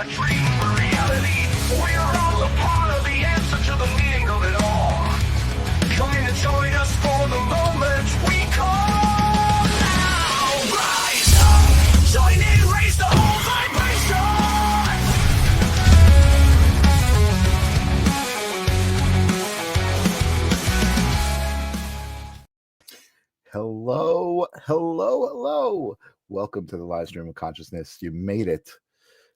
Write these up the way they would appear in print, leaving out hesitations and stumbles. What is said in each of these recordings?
a dream or reality. We are all a part of the answer to the meaning of it all. Come in and join us for the moment we call now. Rise up, join in, raise the whole vibration. Hello, hello, hello. Welcome to the live stream of consciousness. You made it.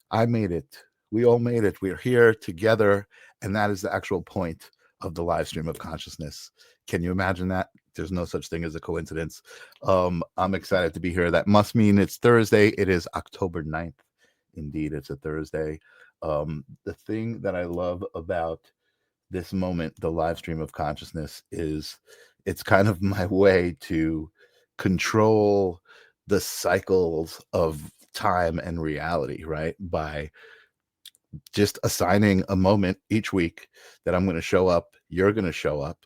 I made it. We all made it. We're here together. And that is the actual point of the live stream of consciousness. Can you imagine that? There's no such thing as a coincidence. I'm excited to be here. That must mean it's Thursday. It is October 9th. Indeed, it's a Thursday. The thing that I love about this moment, the live stream of consciousness, is it's kind of my way to control the cycles of time and reality, right? By just assigning a moment each week that I'm going to show up, you're going to show up.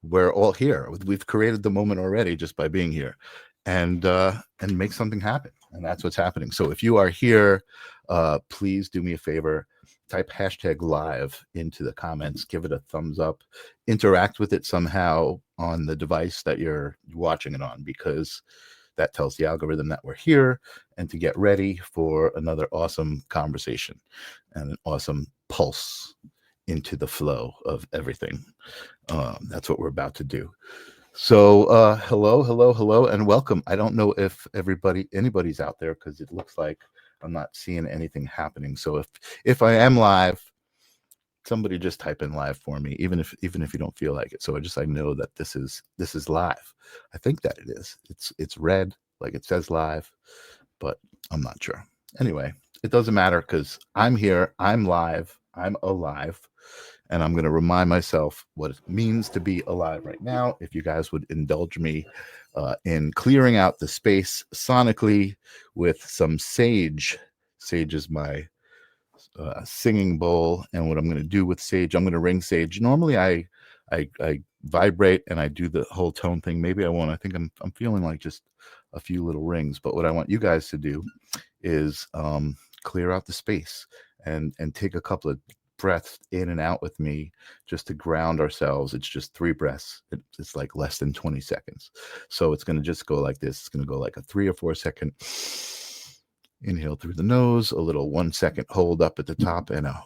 We're all here. We've created the moment already just by being here, and make something happen. And that's what's happening. So if you are here, please do me a favor. Type #live into the comments, give it a thumbs up, interact with it somehow on the device that you're watching it on, because that tells the algorithm that we're here and to get ready for another awesome conversation and an awesome pulse into the flow of everything. That's what we're about to do. So hello, and welcome. I don't know if anybody's out there, because it looks like I'm not seeing anything happening. So if I am live, somebody just type in live for me, even if you don't feel like it. So I know that this is live. I think that it is. It's red, like it says live, but I'm not sure. Anyway, it doesn't matter, because I'm here, I'm live, I'm alive, and I'm going to remind myself what it means to be alive right now. If you guys would indulge me in clearing out the space sonically with some sage. Sage is my singing bowl, and what I'm going to do with sage, I'm going to ring sage. Normally I vibrate and I do the whole tone thing. Maybe I won't. I think I'm feeling like just a few little rings. But what I want you guys to do is clear out the space and take a couple of breaths in and out with me, just to ground ourselves. It's just 3 breaths. It's like less than 20 seconds. So it's going to just go like this. It's going to go like a 3 or 4 second inhale through the nose, a little 1 second hold up at the top, and a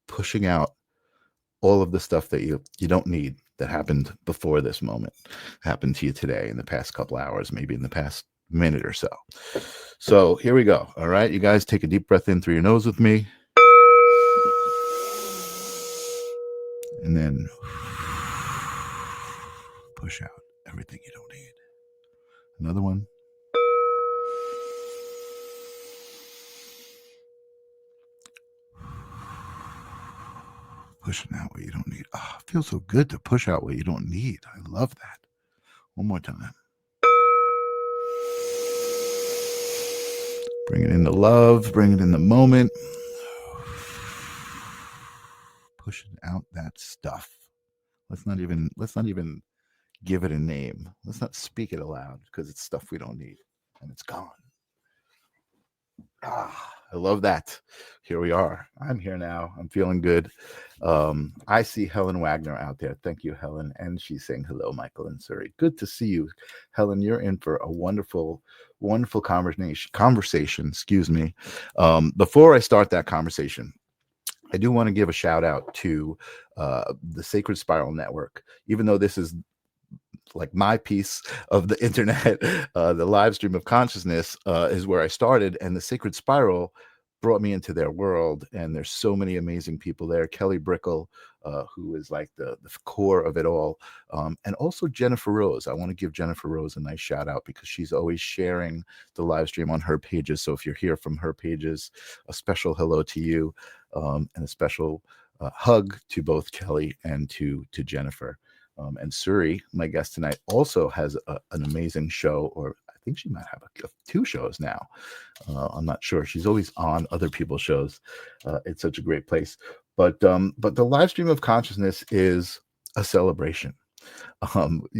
pushing out all of the stuff that you don't need, that happened before this moment, happened to you today, in the past couple hours, maybe in the past minute or so. So here we go. All right, you guys, take a deep breath in through your nose with me, and then push out everything you don't need. Another one. Pushing out what you don't need. Oh, it feels so good to push out what you don't need. I love that. One more time. Bring it into love. Bring it in the moment. Pushing out that stuff. Let's not even give it a name. Let's not speak it aloud, because it's stuff we don't need, and it's gone. I love that. Here we are. I'm here now. I'm feeling good. I see Helen Wagner out there. Thank you, Helen. And she's saying hello, Michael and Suri. Good to see you, Helen. You're in for a wonderful conversation. Excuse me. Before I start that conversation, I do want to give a shout out to the Sacred Spiral Network. Even though this is like my piece of the internet, the live stream of consciousness is where I started, and the Sacred Spiral brought me into their world, and there's so many amazing people there. Kelly Brickle, who is like the core of it all, and also Jennifer Rose. I want to give Jennifer Rose a nice shout out, because she's always sharing the live stream on her pages. So if you're here from her pages, a special hello to you, and a special hug to both Kelly and to Jennifer. And Suri, my guest tonight, also has an amazing show, or I think she might have 2 shows now. I'm not sure. She's always on other people's shows. It's such a great place. But the live stream of consciousness is a celebration.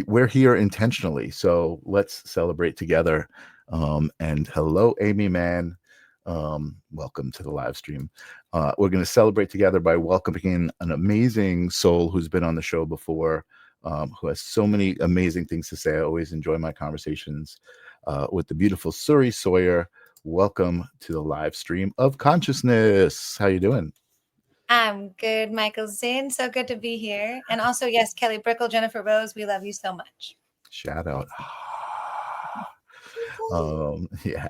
We're here intentionally, so let's celebrate together. And hello, Amy Mann. Welcome to the live stream. We're going to celebrate together by welcoming in an amazing soul who's been on the show before, who has so many amazing things to say. I always enjoy my conversations with the beautiful Suri Sawyer. Welcome to the live stream of consciousness. How you doing? I'm good, Michael Zinn. So good to be here. And also, yes, Kelly Brickle, Jennifer Rose, we love you so much. Shout out. Yeah,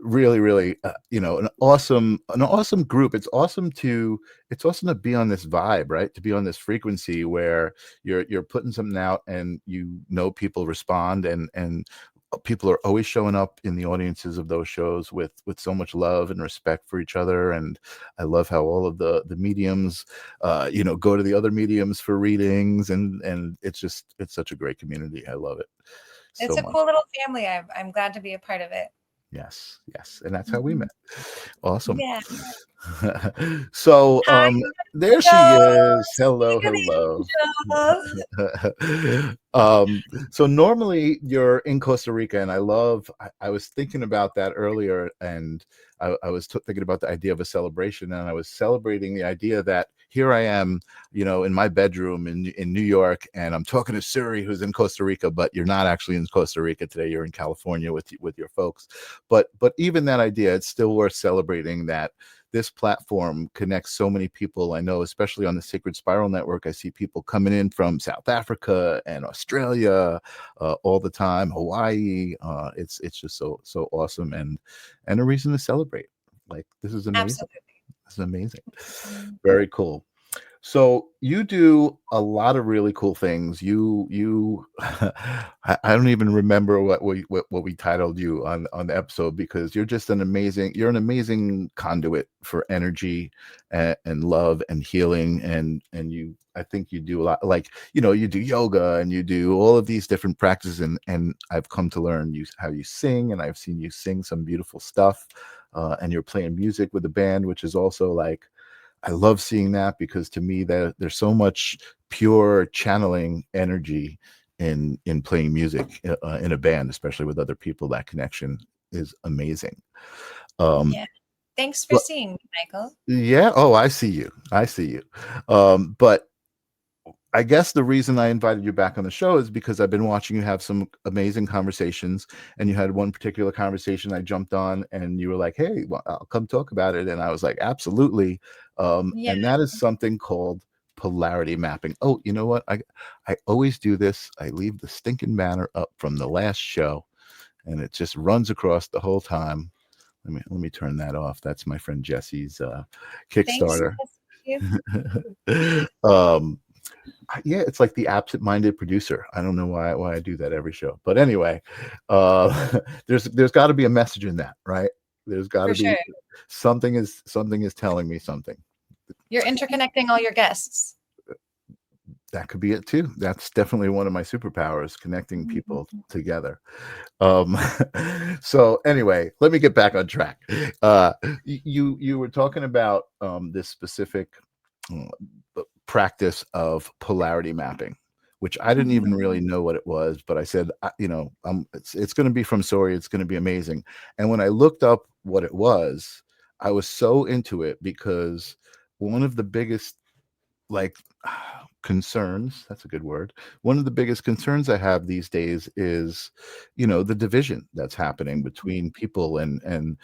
really, really, an awesome group. It's awesome to be on this vibe, right? To be on this frequency where you're putting something out, and people respond, and people are always showing up in the audiences of those shows with so much love and respect for each other. And I love how all of the mediums go to the other mediums for readings, and it's such a great community. I love it. It's a cool little family. I'm glad to be a part of it. Yes, and that's how we met. Awesome. Yeah. So Hi, there she is. Hello. So normally you're in Costa Rica, and I was thinking about that earlier, and I was thinking about the idea of a celebration, and I was celebrating the idea that here I am, in my bedroom in New York, and I'm talking to Suri, who's in Costa Rica, but you're not actually in Costa Rica today. You're in California with your folks. But even that idea, it's still worth celebrating that this platform connects so many people. I know, especially on the Sacred Spiral Network, I see people coming in from South Africa and Australia all the time, Hawaii. It's just so awesome, and a reason to celebrate. Like, this is amazing. Absolutely. This is amazing. Very cool. So you do a lot of really cool things. You I don't even remember what we titled you on the episode, because you're just an amazing conduit for energy and love and healing, and I think you do a lot, like, you do yoga, and you do all of these different practices, and I've come to learn how you sing, and I've seen you sing some beautiful stuff, and you're playing music with a band, which is also like, I love seeing that, because to me that there's so much pure channeling energy in playing music in a band, especially with other people. That connection is amazing. Yeah. Thanks for seeing me, Michael. Yeah. Oh, I see you. But I guess the reason I invited you back on the show is because I've been watching you have some amazing conversations, and you had one particular conversation I jumped on, and you were like, "Hey, well, I'll come talk about it." And I was like, "Absolutely." Yeah. And that is something called polarity mapping. Oh, you know what? I always do this. I leave the stinking banner up from the last show, and it just runs across the whole time. Let me turn that off. That's my friend Jesse's Kickstarter. Yeah, it's like the absent-minded producer. I don't know why I do that every show, but anyway, there's got to be a message in that, right? There's got to be sure. something is telling me something. You're interconnecting all your guests. That could be it too. That's definitely one of my superpowers, connecting people together. So anyway, let me get back on track. You were talking about this specific practice of polarity mapping, which I didn't even really know what it was, but I said, it's going to be from Suri. It's going to be amazing. And when I looked up what it was, I was so into it, because one of the biggest concerns, that's a good word, one of the biggest concerns I have these days is, the division that's happening between people, and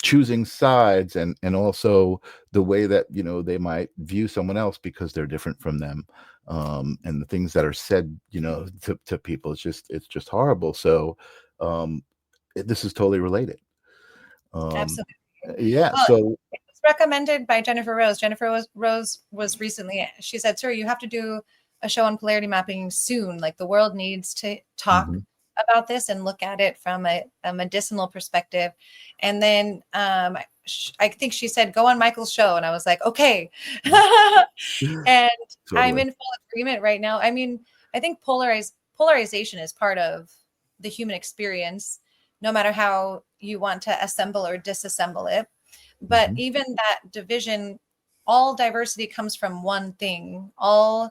choosing sides, and also the way that they might view someone else because they're different from them, and the things that are said to people. It's just horrible. So this is totally related. Absolutely. Yeah. Well, So it was recommended by Jennifer Rose. Rose was recently, she said, "Sir, you have to do a show on polarity mapping soon. Like, the world needs to talk about this and look at it from a medicinal perspective." And then I think she said, "Go on Michael's show." And I was like, okay. And I'm in full agreement right now. I mean, I think polarization is part of the human experience, no matter how you want to assemble or disassemble it. But even that division, all diversity comes from one thing. All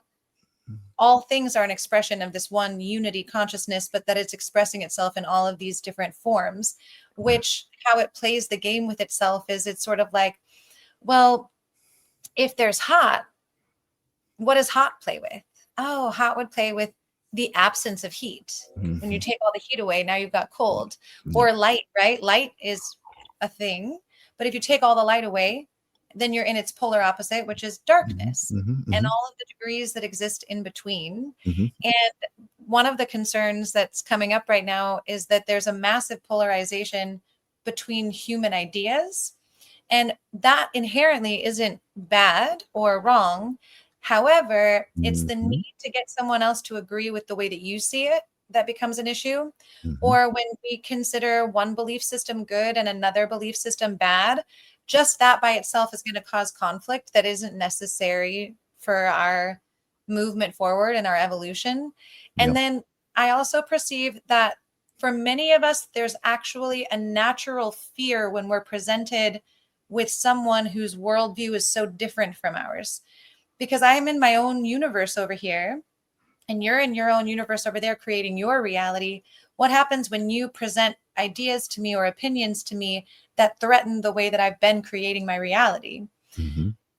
all things are an expression of this one unity consciousness, but that it's expressing itself in all of these different forms, which how it plays the game with itself is it's sort of like, well, if there's hot, what does hot play with? Oh, hot would play with the absence of heat. When you take all the heat away, now you've got cold. Or light, right? Light is a thing, but if you take all the light away, then you're in its polar opposite, which is darkness, and all of the degrees that exist in between. And one of the concerns that's coming up right now is that there's a massive polarization between human ideas, and that inherently isn't bad or wrong. However, it's the need to get someone else to agree with the way that you see it that becomes an issue. Or when we consider one belief system good and another belief system bad, just that by itself is going to cause conflict that isn't necessary for our movement forward and our evolution. And then I also perceive that for many of us, there's actually a natural fear when we're presented with someone whose worldview is so different from ours. Because I am in my own universe over here, and you're in your own universe over there creating your reality. What happens when you present ideas to me or opinions to me that threaten the way that I've been creating my reality?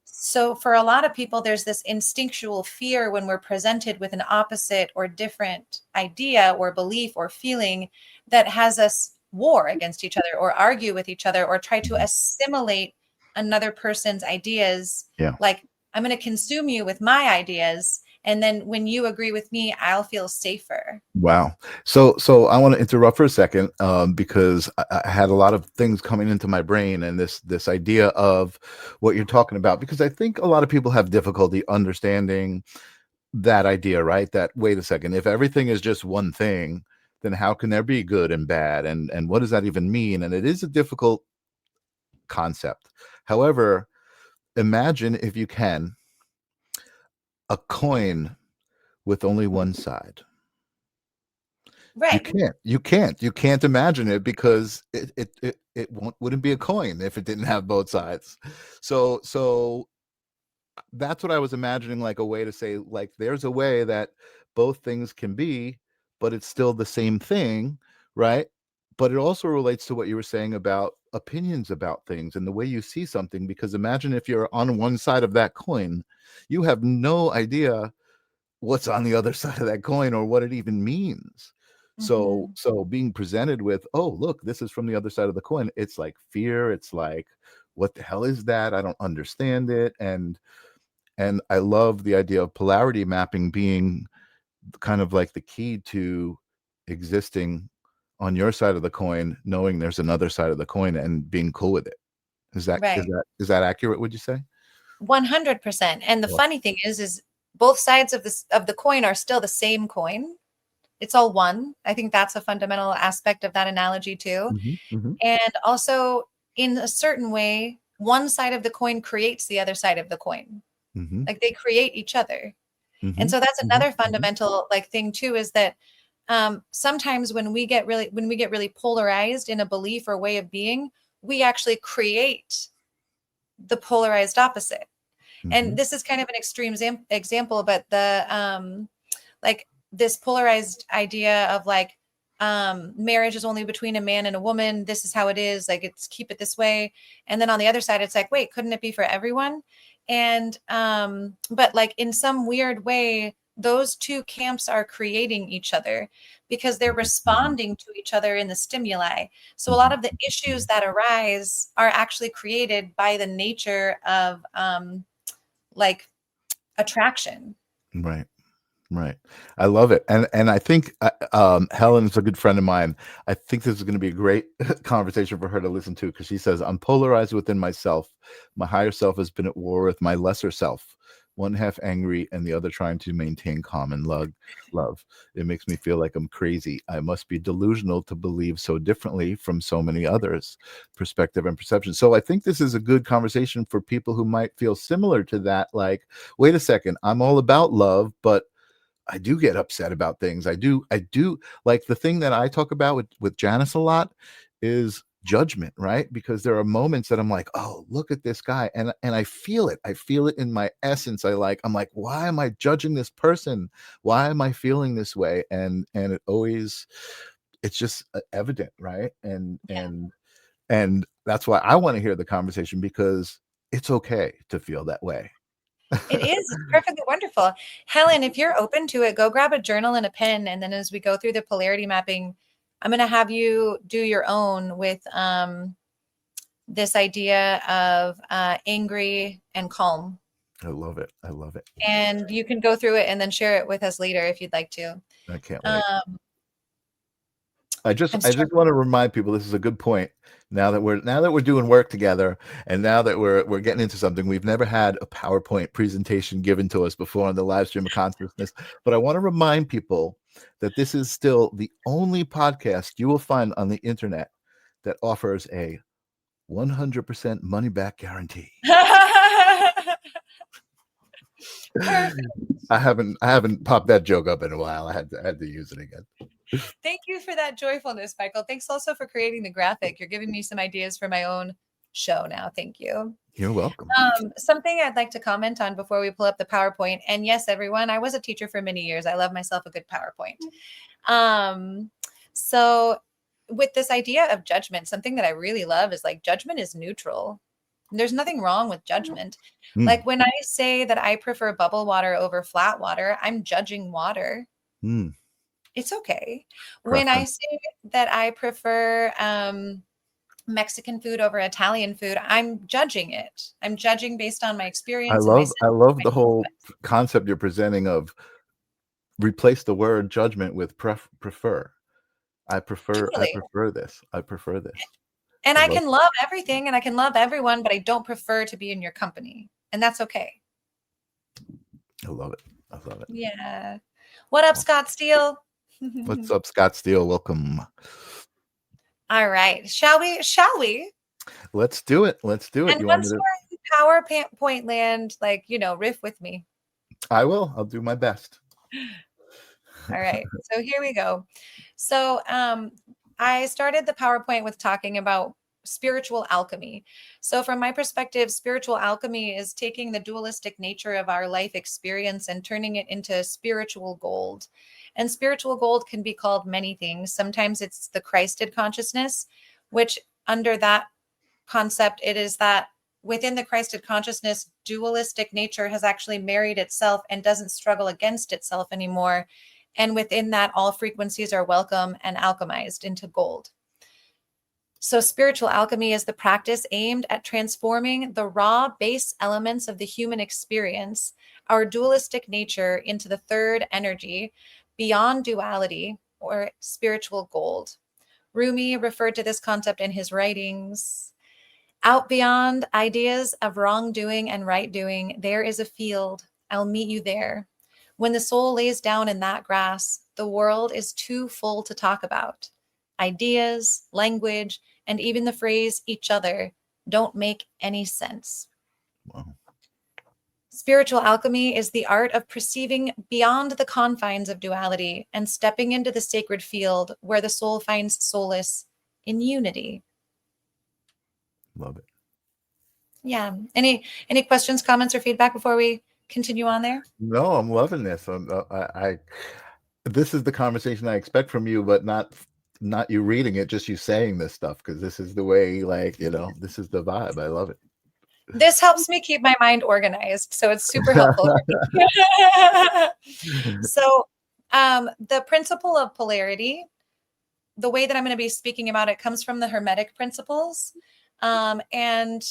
So for a lot of people, there's this instinctual fear when we're presented with an opposite or different idea or belief or feeling that has us war against each other or argue with each other or try to assimilate another person's ideas. Like, I'm going to consume you with my ideas, and then when you agree with me, I'll feel safer. Wow. So I want to interrupt for a second because I had a lot of things coming into my brain, and this idea of what you're talking about, because I think a lot of people have difficulty understanding that idea, right? That, wait a second, if everything is just one thing, then how can there be good and bad? And what does that even mean? And it is a difficult concept. However, imagine, if you can, a coin with only one side. Right. You can't imagine it, because it wouldn't be a coin if it didn't have both sides. So that's what I was imagining, like a way to say, like, there's a way that both things can be, but it's still the same thing, right? But it also relates to what you were saying about opinions about things and the way you see something, because imagine if you're on one side of that coin, you have no idea what's on the other side of that coin or what it even means. So being presented with, oh, look, this is from the other side of the coin, it's like fear. It's like, what the hell is that? I don't understand it. And I love the idea of polarity mapping being kind of like the key to existing on your side of the coin, knowing there's another side of the coin and being cool with it. Is that accurate, would you say? 100%. And the funny thing is both sides of the coin are still the same coin. It's all one. I think that's a fundamental aspect of that analogy too. And also, in a certain way, one side of the coin creates the other side of the coin. Like, they create each other. And so that's another fundamental like thing too, is that sometimes when we get really polarized in a belief or way of being, we actually create the polarized opposite. And this is kind of an extreme example, but the like this polarized idea of like marriage is only between a man and a woman. This is how it is. Like, it's keep it this way. And then on the other side, it's like, wait, couldn't it be for everyone? And but like in some weird way, those two camps are creating each other because they're responding to each other in the stimuli. So a lot of the issues that arise are actually created by the nature of like attraction. Right. I love it. And I think Helen's a good friend of mine. I think this is going to be a great conversation for her to listen to, because she says, I'm polarized within myself. My higher self has been at war with my lesser self, one half angry and the other trying to maintain calm and love. It makes me feel like I'm crazy. I must be delusional to believe so differently from so many others' perspective and perception. So I think this is a good conversation for people who might feel similar to that. Like, wait a second, I'm all about love, but I do get upset about things. I do like the thing that I talk about with Janice a lot is judgment, right? Because there are moments that I'm like, oh, look at this guy, and I feel it. I feel it in my essence. I'm like, why am I judging this person? Why am I feeling this way? And it always, it's just evident, right? And that's why I want to hear the conversation, because it's okay to feel that way. It is. It's perfectly wonderful. Helen, if you're open to it, go grab a journal and a pen. And then as we go through the polarity mapping, I'm going to have you do your own with this idea of angry and calm. I love it. I love it. And you can go through it and then share it with us later if you'd like to. I can't wait. I'm I just want to remind people, this is a good point. Now that we're doing work together, and now that we're getting into something, we've never had a PowerPoint presentation given to us before on the live stream of consciousness. But I want to remind people that this is still the only podcast you will find on the internet that offers a 100% money back guarantee. I haven't popped that joke up in a while. I had to use it again. Thank you for that joyfulness, Michael. Thanks also for creating the graphic. You're giving me some ideas for my own show now. Thank you. You're welcome. Something I'd like to comment on before we pull up the PowerPoint. And yes, everyone, I was a teacher for many years. I love myself a good PowerPoint. So with this idea of judgment, something that I really love is like judgment is neutral. There's nothing wrong with judgment. Like when I say that I prefer bubble water over flat water, I'm judging water. It's okay. When I say that I prefer Mexican food over Italian food, I'm judging it. I'm judging based on my experience. I love the whole concept you're presenting of replace the word judgment with prefer. I prefer this. I prefer this. And I can love everything and I can love everyone, but I don't prefer to be in your company. And that's okay. I love it. I love it. Yeah. What up, Scott Steele? What's up, Scott Steele? Welcome. All right. Shall we? Let's do it. And once we're in PowerPoint land, like, riff with me. I will. I'll do my best. All right. So here we go. So I started the PowerPoint with talking about spiritual alchemy. So from my perspective, spiritual alchemy is taking the dualistic nature of our life experience and turning it into spiritual gold. And spiritual gold can be called many things. Sometimes it's the Christed consciousness, which under that concept, it is that within the Christed consciousness, dualistic nature has actually married itself and doesn't struggle against itself anymore. And within that, all frequencies are welcome and alchemized into gold. So spiritual alchemy is the practice aimed at transforming the raw base elements of the human experience, our dualistic nature, into the third energy, beyond duality, or spiritual gold. Rumi referred to this concept in his writings. Out beyond ideas of wrongdoing and right doing, there is a field. I'll meet you there. When the soul lays down in that grass, the world is too full to talk about. Ideas, language, and even the phrase each other don't make any sense. Wow. Spiritual alchemy is the art of perceiving beyond the confines of duality and stepping into the sacred field where the soul finds solace in unity. Love it. Yeah. Any questions, comments, or feedback before we continue on there? No, I'm loving this. This is the conversation I expect from you, but not you reading it, just you saying this stuff, because this is the way, this is the vibe. I love it. This helps me keep my mind organized, so it's super helpful. So the principle of polarity, the way that I'm going to be speaking about it comes from the Hermetic principles, and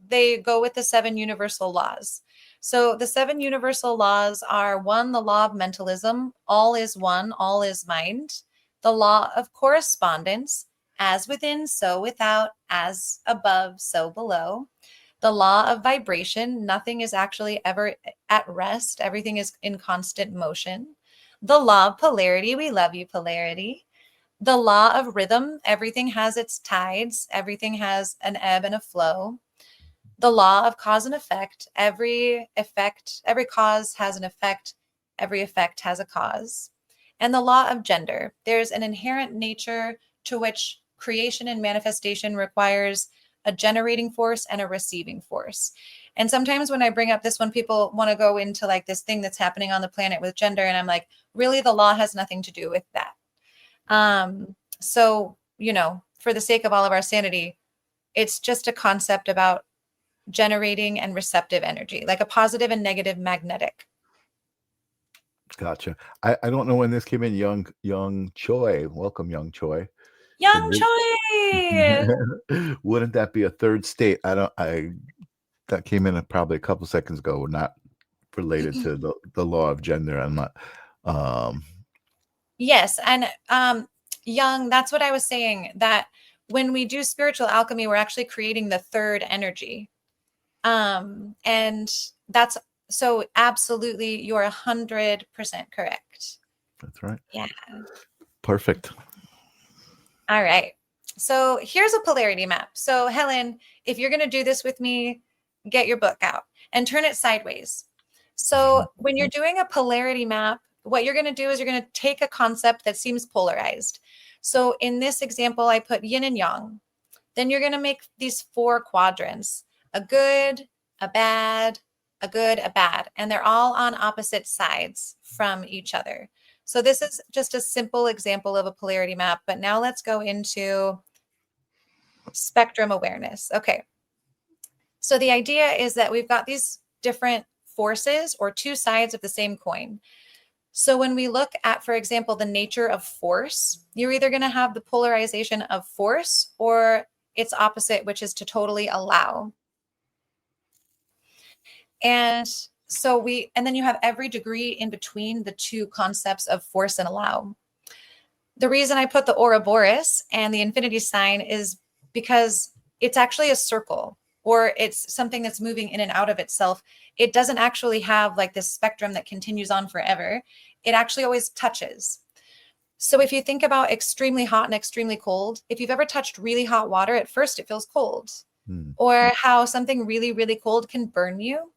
they go with the 7 universal laws. So the 7 universal laws are: 1, the law of mentalism, all is one, all is mind; the law of correspondence, as within, so without, as above, so below; the law of vibration, nothing is actually ever at rest, everything is in constant motion; the law of polarity, we love you, polarity; the law of rhythm, everything has its tides, everything has an ebb and a flow; the law of cause and effect, every cause has an effect, every effect has a cause; and the law of gender, there's an inherent nature to which creation and manifestation requires a generating force and a receiving force. And sometimes when I bring up this one, people want to go into like this thing that's happening on the planet with gender. And I'm like, really, the law has nothing to do with that. So, you know, for the sake of all of our sanity, it's just a concept about generating and receptive energy, like a positive and negative magnetic. Gotcha. I don't know when this came in. Young Choi, welcome, Young Choi. Young Choi. Wouldn't that be a third state? That came in probably a couple seconds ago. Not related to the law of gender. I'm not. Yes, and Young, that's what I was saying, that when we do spiritual alchemy, we're actually creating the third energy. And that's so absolutely, you're 100% correct. That's right. Yeah. Perfect. All right. So here's a polarity map. So Helen, if you're going to do this with me, get your book out and turn it sideways. So when you're doing a polarity map, what you're going to do is you're going to take a concept that seems polarized. So in this example, I put yin and yang. Then you're going to make these 4 quadrants: a good, a bad, a good, a bad, and they're all on opposite sides from each other. So this is just a simple example of a polarity map, but now let's go into spectrum awareness. Okay. So the idea is that we've got these different forces or 2 sides of the same coin. So when we look at, for example, the nature of force, you're either going to have the polarization of force or its opposite, which is to totally allow. And then you have every degree in between the 2 concepts of force and allow. The reason I put the Ouroboros and the infinity sign is because it's actually a circle, or it's something that's moving in and out of itself. It doesn't actually have like this spectrum that continues on forever. It actually always touches. So if you think about extremely hot and extremely cold, if you've ever touched really hot water, at first it feels cold. Or how something really, really cold can burn you.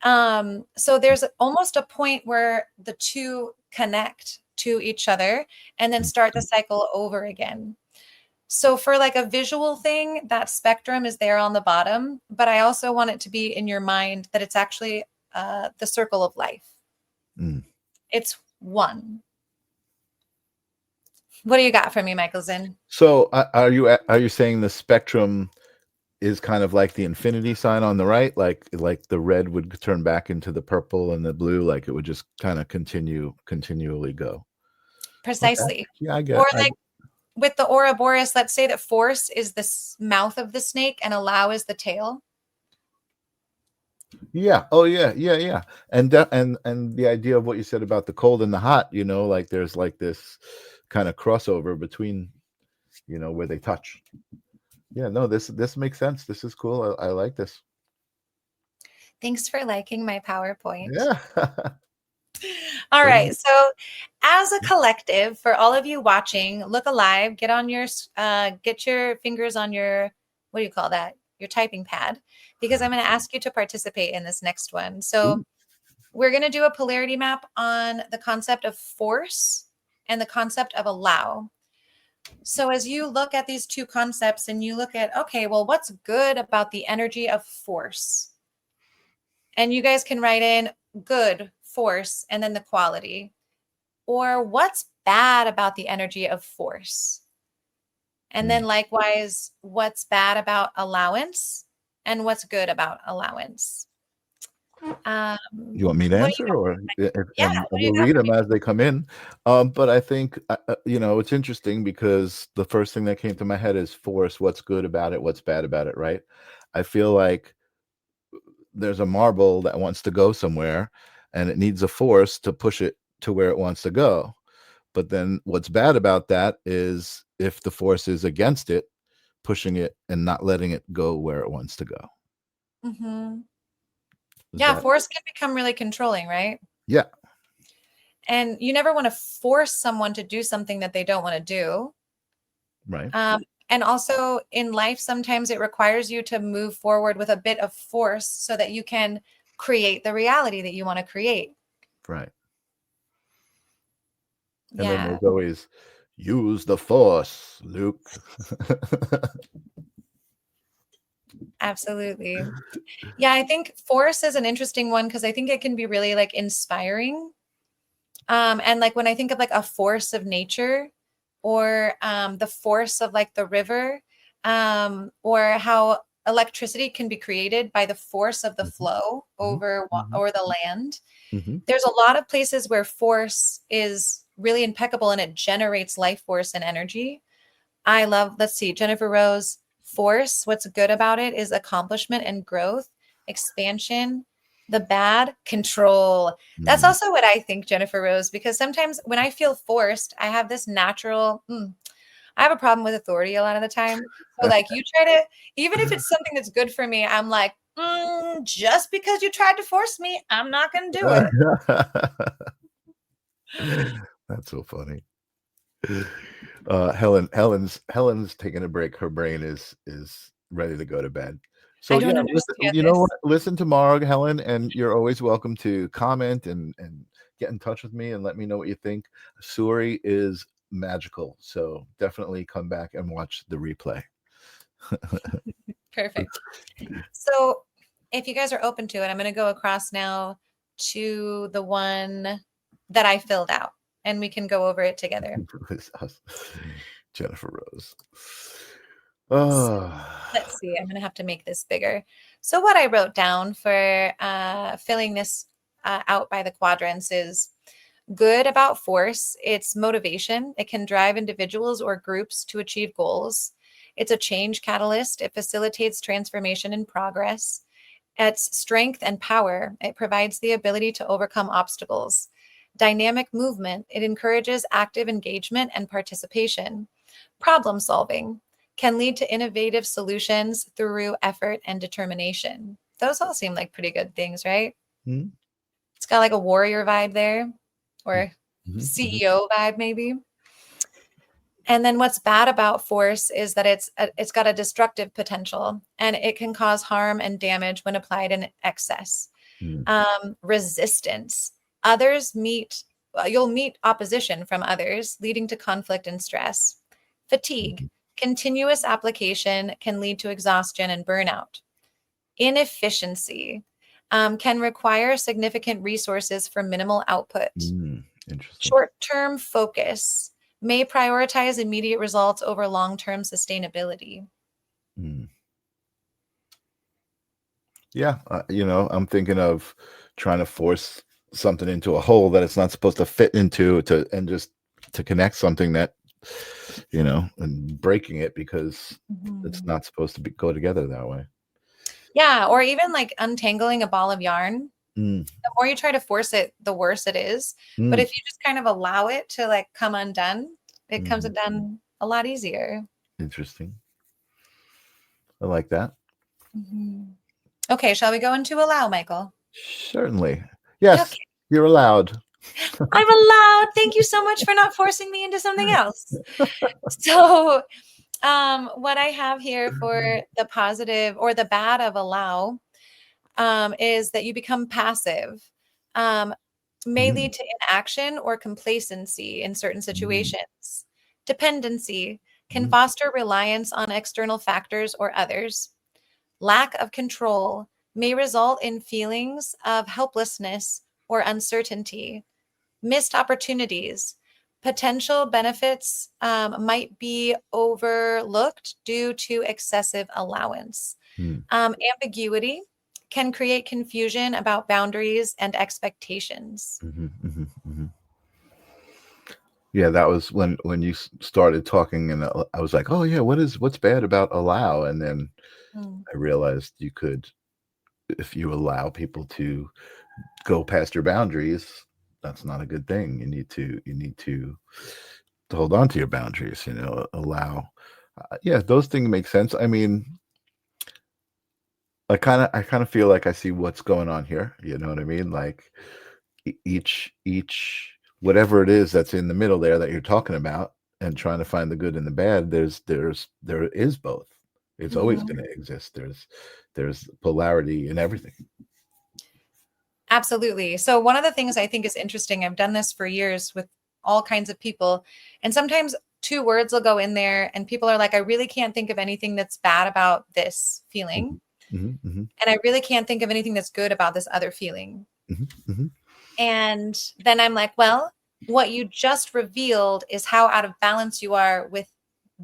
So there's almost a point where the 2 connect to each other and then start the cycle over again. So for like a visual thing, that spectrum is there on the bottom, but I also want it to be in your mind that it's actually the circle of life. It's 1. What do you got for me, Michael Zinn? So are you saying the spectrum is kind of like the infinity sign on the right, like the red would turn back into the purple and the blue, like it would just kind of continually go? Precisely. Okay. Yeah, I get. Or like with the Ouroboros, let's say that force is the mouth of the snake and allow is the tail. Yeah. Oh yeah. And the idea of what you said about the cold and the hot, you know, like there's like this kind of crossover between, you know, where they touch. Yeah, no, this makes sense. This is cool. I like this. Thanks for liking my PowerPoint. Yeah. All right. So as a collective, for all of you watching, look alive, get your fingers on your, what do you call that? Your typing pad, because I'm going to ask you to participate in this next one. So we're going to do a polarity map on the concept of force and the concept of allow. So as you look at these 2 concepts and you look at, okay, well, what's good about the energy of force? And you guys can write in good, force, and then the quality. Or what's bad about the energy of force? And then likewise, what's bad about allowance and what's good about allowance? You want me to answer, or we'll read them as they come in? But I think you know, it's interesting because the first thing that came to my head is force. What's good about it? What's bad about it? Right? I feel like there's a marble that wants to go somewhere, and it needs a force to push it to where it wants to go. But then what's bad about that is if the force is against it, pushing it and not letting it go where it wants to go. Yeah, force can become really controlling, right? Yeah. And you never want to force someone to do something that they don't want to do. Right. And also in life, sometimes it requires you to move forward with a bit of force so that you can create the reality that you want to create. Right. Yeah. And then there's always, Use the force, Luke. Absolutely. Yeah, I think force is an interesting one because I think it can be really like inspiring. And like when I think of like a force of nature or the force of like the river, or how electricity can be created by the force of the flow over or the land. There's a lot of places where force is really impeccable and it generates life force and energy. I love, let's see, Jennifer Rose, force. What's good about it is accomplishment and growth, expansion. The bad, control. That's also what I think, Jennifer Rose, because sometimes when I feel forced, I have this natural, I have a problem with authority a lot of the time. So like you try to, even if it's something that's good for me, I'm like, just because you tried to force me, I'm not going to do it. That's so funny. Helen's taking a break. Her brain is ready to go to bed. So I don't yeah, understand you know this. what? Listen tomorrow, Helen, and you're always welcome to comment and get in touch with me and let me know what you think. Suri is magical, so definitely come back and watch the replay. Perfect. So if you guys are open to it, I'm going to go across now to the one that I filled out and we can go over it together. Jennifer Rose. So, let's see. I'm going to have to make this bigger. So what I wrote down for filling this out by the quadrants is good about force. It's motivation. It can drive individuals or groups to achieve goals. It's a change catalyst. It facilitates transformation and progress. It's strength and power. It provides the ability to overcome obstacles. Dynamic movement. It encourages active engagement and participation. Problem solving can lead to innovative solutions through effort and determination. Those all seem like pretty good things, right? Mm-hmm. It's got like a warrior vibe there, or CEO vibe maybe. And then what's bad about force is that it's got a destructive potential and it can cause harm and damage when applied in excess. Resistance. You'll meet opposition from others, leading to conflict and stress. Fatigue. Continuous application can lead to exhaustion and burnout. Inefficiency can require significant resources for minimal output. Interesting. Short-term focus may prioritize immediate results over long-term sustainability. Yeah, I'm thinking of trying to force something into a hole that it's not supposed to fit into and just to connect something that, and breaking it because it's not supposed to go together that way. Yeah, or even like untangling a ball of yarn. The more you try to force it, the worse it is. But if you just kind of allow it to like come undone, it comes undone a lot easier. Interesting. I like that. Okay, shall we go into allow, Michael? Certainly. Yes, okay. You're allowed. I'm allowed. Thank you so much for not forcing me into something else. So what I have here for the positive or the bad of allow is that you become passive. May lead to inaction or complacency in certain situations. Dependency can foster reliance on external factors or others. Lack of control may result in feelings of helplessness or uncertainty. Missed opportunities. Potential benefits might be overlooked due to excessive allowance. Ambiguity can create confusion about boundaries and expectations. Yeah, that was when you started talking, and I was like, "Oh yeah, what's bad about allow?" And then I realized you could, if you allow people to go past your boundaries, that's not a good thing. You need to hold on to your boundaries. Allow. Yeah, those things make sense. I mean, I kind of feel like I see what's going on here. You know what I mean? Like each whatever it is that's in the middle there that you're talking about, and trying to find the good and the bad. There is both. It's always going to exist. There's polarity in everything. Absolutely. So one of the things I think is interesting, I've done this for years with all kinds of people. And sometimes 2 words will go in there and people are like, I really can't think of anything that's bad about this feeling. And I really can't think of anything that's good about this other feeling. And then I'm like, well, what you just revealed is how out of balance you are with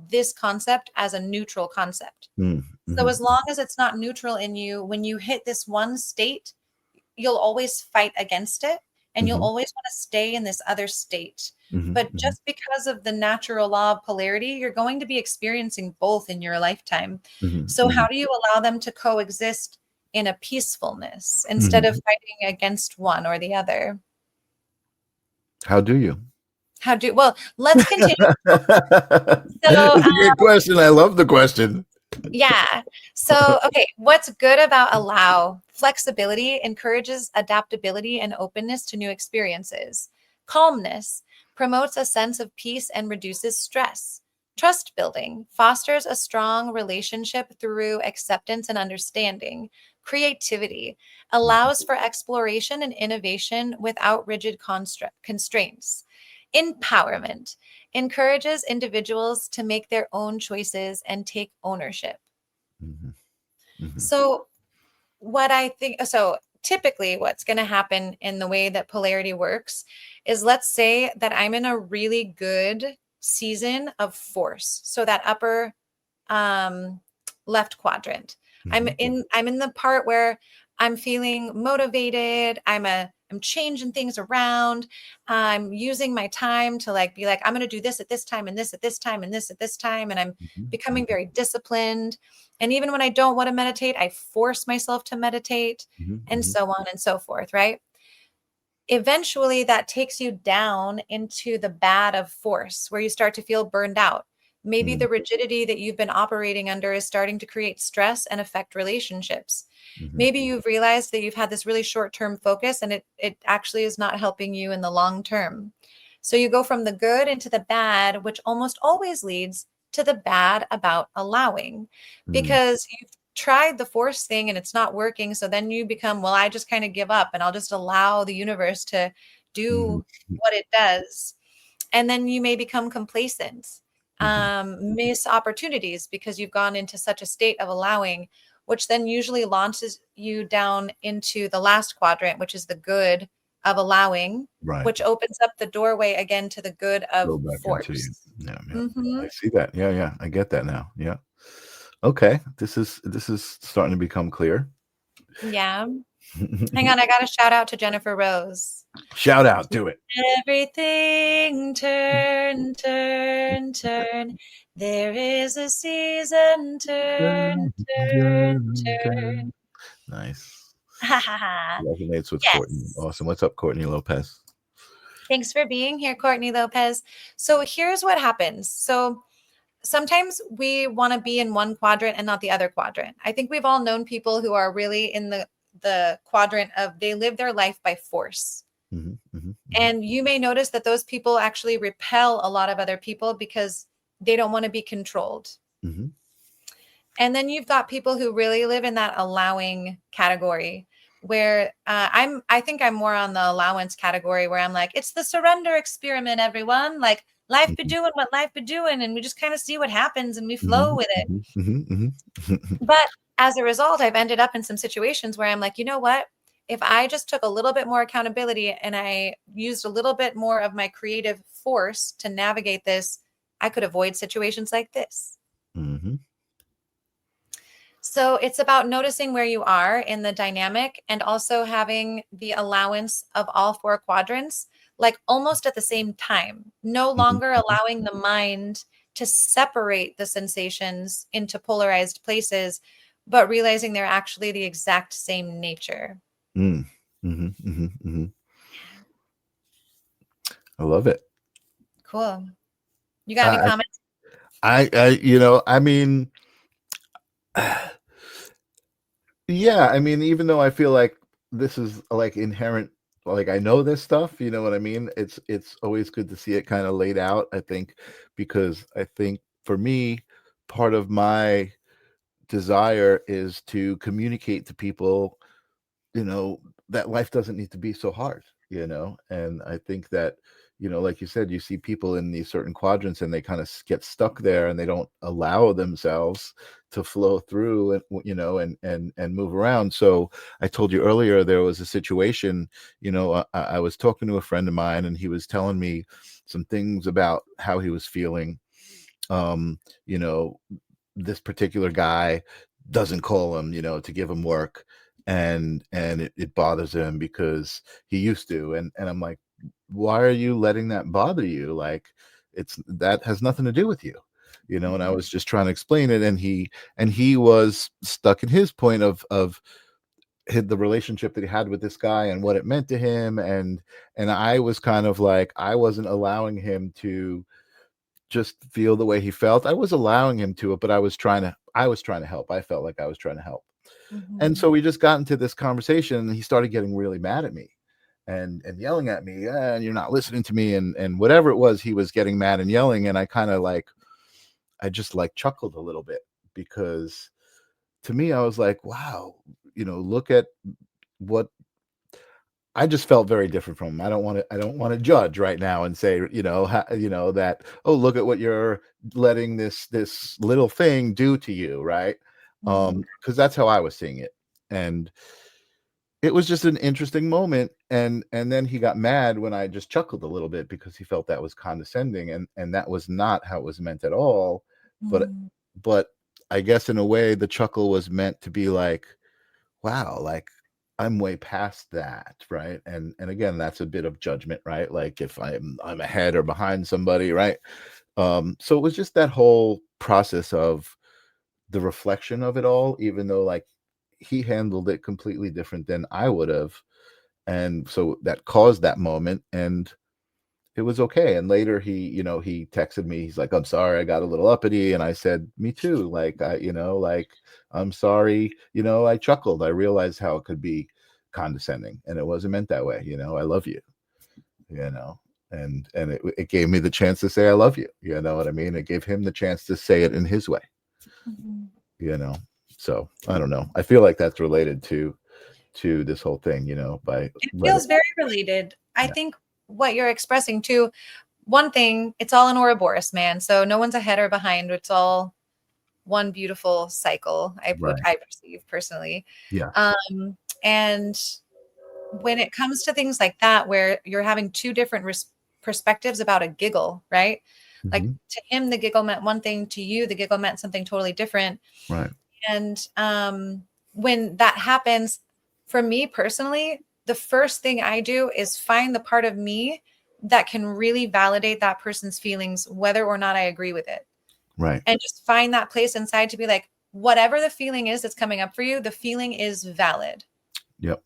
this concept as a neutral concept. So as long as it's not neutral in you, when you hit this one state, you'll always fight against it and you'll always want to stay in this other state. But just because of the natural law of polarity, you're going to be experiencing both in your lifetime. So how do you allow them to coexist in a peacefulness instead of fighting against one or the other? How do you? Well, let's continue. That's a good question. I love the question. Yeah. So, okay, what's good about allow? Flexibility encourages adaptability and openness to new experiences. Calmness promotes a sense of peace and reduces stress. Trust building fosters a strong relationship through acceptance and understanding. Creativity allows for exploration and innovation without rigid constraints. Empowerment encourages individuals to make their own choices and take ownership. So typically what's going to happen in the way that polarity works is, let's say that I'm in a really good season of force. So that upper left quadrant. I'm in the part where I'm feeling motivated. I'm changing things around. I'm using my time to be like, I'm going to do this at this time and this at this time and this at this time. And I'm becoming very disciplined. And even when I don't want to meditate, I force myself to meditate and so on and so forth, right? Eventually that takes you down into the bad of force, where you start to feel burned out. Maybe the rigidity that you've been operating under is starting to create stress and affect relationships. Maybe you've realized that you've had this really short-term focus and it actually is not helping you in the long term. So you go from the good into the bad, which almost always leads to the bad about allowing, because you've tried the force thing and it's not working. So then you become, well, I just kind of give up and I'll just allow the universe to do what it does. And then you may become complacent, miss opportunities because you've gone into such a state of allowing, which then usually launches you down into the last quadrant, which is the good of allowing, which opens up the doorway again to the good of force. I see that. Yeah. I get that now. Yeah. Okay. This is starting to become clear. Yeah. Hang on. I got to shout out to Jennifer Rose. Shout out. Do it. Everything turn, turn, turn. There is a season, turn, turn, turn. Nice. Ha ha ha. Resonates with Courtney. Awesome. What's up, Courtney Lopez? Thanks for being here, Courtney Lopez. So here's what happens. So sometimes we want to be in one quadrant and not the other quadrant. I think we've all known people who are really in the quadrant of they live their life by force. And you may notice that those people actually repel a lot of other people because they don't want to be controlled. And then you've got people who really live in that allowing category, where I think I'm more on the allowance category, where I'm like, it's the surrender experiment, everyone. Like, life be doing what life be doing, and we just kind of see what happens and we flow with it. But as a result, I've ended up in some situations where I'm like, you know what? If I just took a little bit more accountability and I used a little bit more of my creative force to navigate this, I could avoid situations like this. So it's about noticing where you are in the dynamic and also having the allowance of all 4 quadrants, like almost at the same time, no longer allowing the mind to separate the sensations into polarized places, but realizing they're actually the exact same nature. I love it. Cool. You got any comments? I mean, yeah, I mean, even though I feel like this is like inherent, like I know this stuff, you know what I mean? It's always good to see it kind of laid out, I think, because I think for me, part of my desire is to communicate to people, that life doesn't need to be so hard, and I think that, you know, like you said, you see people in these certain quadrants and they kind of get stuck there and they don't allow themselves to flow through and, you know, and move around. So I told you earlier, there was a situation, you know, I was talking to a friend of mine and he was telling me some things about how he was feeling. You know, this particular guy doesn't call him, you know, to give him work, and it bothers him because he used to, and I'm like, why are you letting that bother you? Like, that has nothing to do with you, you know. And I was just trying to explain it, and he was stuck in his point of the relationship that he had with this guy and what it meant to him, and I was kind of like, I wasn't allowing him to just feel the way he felt. I was allowing him to it, but I was trying to help. I felt like I was trying to help. And so we just got into this conversation and he started getting really mad at me and yelling at me, and you're not listening to me, and whatever it was, he was getting mad and yelling. And I kind of like, I just like chuckled a little bit, because to me, I was like, wow, you know, look at what I just felt very different from him. I don't want to judge right now and say, you know, you know, that, oh, look at what you're letting this little thing do to you, right? Because that's how I was seeing it. And it was just an interesting moment. And then he got mad when I just chuckled a little bit, because he felt that was condescending, and that was not how it was meant at all. But I guess in a way the chuckle was meant to be like, wow, like, I'm way past that, right? And again, that's a bit of judgment, right? Like, if I'm ahead or behind somebody, right? So it was just that whole process of the reflection of it all, even though like he handled it completely different than I would have. And so that caused that moment, and it was okay. And later he, you know, he texted me, he's like, I'm sorry, I got a little uppity. And I said, me too. Like, you know, like, I'm sorry, you know, I chuckled. I realized how it could be condescending, and it wasn't meant that way. You know, I love you, you know, and it gave me the chance to say I love you. You know what I mean? It gave him the chance to say it in his way, you know. So I don't know. I feel like that's related to this whole thing, you know, by It feels very related. I Yeah. think what you're expressing too, one thing, it's all an Ouroboros, man. So no one's ahead or behind. It's all one beautiful cycle. Right. I perceive personally. Yeah. And when it comes to things like that, where you're having two different perspectives about a giggle, right? Like, Mhm. to him, the giggle meant one thing. To you, the giggle meant something totally different. Right. And when that happens, for me personally, the first thing I do is find the part of me that can really validate that person's feelings, whether or not I agree with it. Right. And just find that place inside to be like, whatever the feeling is that's coming up for you, the feeling is valid. Yep.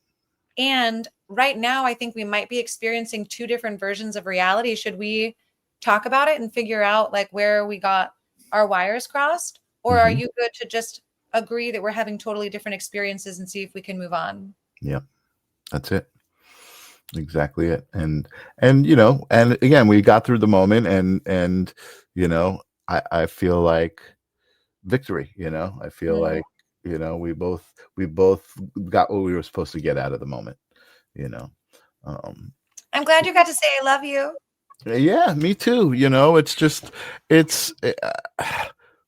And right now, I think we might be experiencing two different versions of reality. Should we talk about it and figure out like where we got our wires crossed? Or are Mhm. you good to just agree that we're having totally different experiences and see if we can move on? Yep. That's it. Exactly it. And you know, and again, we got through the moment, and you know, I feel like victory, you know. I feel like, you know, we both got what we were supposed to get out of the moment, you know. I'm glad you got to say I love you. Yeah, me too. You know, it's just, it's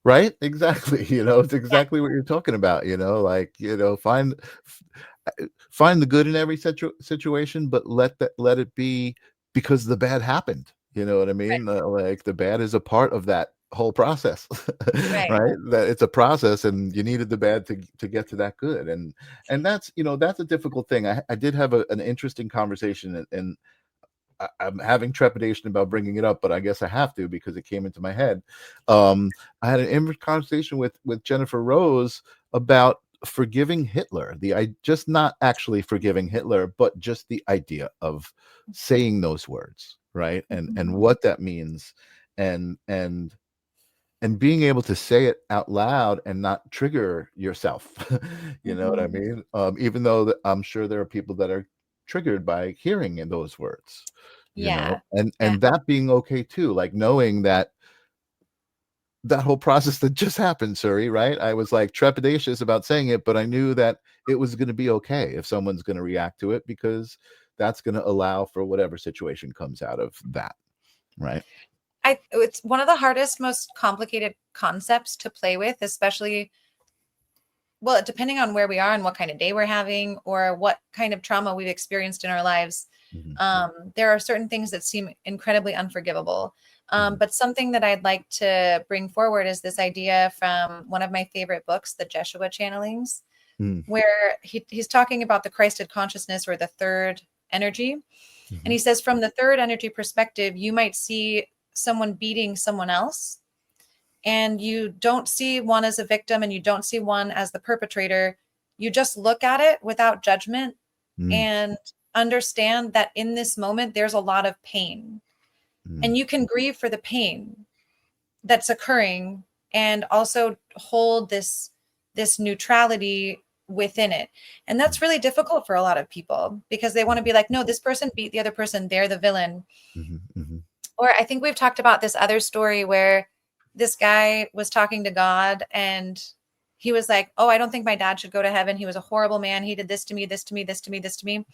right, exactly. You know, it's Yeah. exactly what you're talking about. You know, like, you know, find the good in every situation, but let it be, because the bad happened. You know what I Right. mean? Like, the bad is a part of that whole process, Right. right? That it's a process, and you needed the bad to get to that good. And that's, you know, that's a difficult thing. I did have an interesting conversation, and I'm having trepidation about bringing it up, but I guess I have to, because it came into my head. I had an conversation with Jennifer Rose about forgiving Hitler. I just not actually forgiving Hitler, but just the idea of saying those words, right? And what that means, and being able to say it out loud and not trigger yourself. You know what I mean? Even though I'm sure there are people that are triggered by hearing those words, you know, Yeah. and Yeah. that being okay too, like knowing that whole process that just happened, Suri, right? I was like trepidatious about saying it, but I knew that it was going to be okay if someone's going to react to it, because that's going to allow for whatever situation comes out of that, right? It's one of the hardest, most complicated concepts to play with, especially, well, depending on where we are and what kind of day we're having or what kind of trauma we've experienced in our lives. There are certain things that seem incredibly unforgivable. But something that I'd like to bring forward is this idea from one of my favorite books, the Jeshua Channelings, where he's talking about the Christed consciousness, or the third energy. And he says, from the third energy perspective, you might see someone beating someone else, and you don't see one as a victim and you don't see one as the perpetrator. You just look at it without judgment and understand that in this moment, there's a lot of pain, and you can grieve for the pain that's occurring and also hold this neutrality within it. And that's really difficult for a lot of people, because they want to be like, no, this person beat the other person, they're the villain. Or I think we've talked about this other story where this guy was talking to God, and he was like, oh, I don't think my dad should go to heaven. He was a horrible man. He did this to me, this to me, this to me, this to me.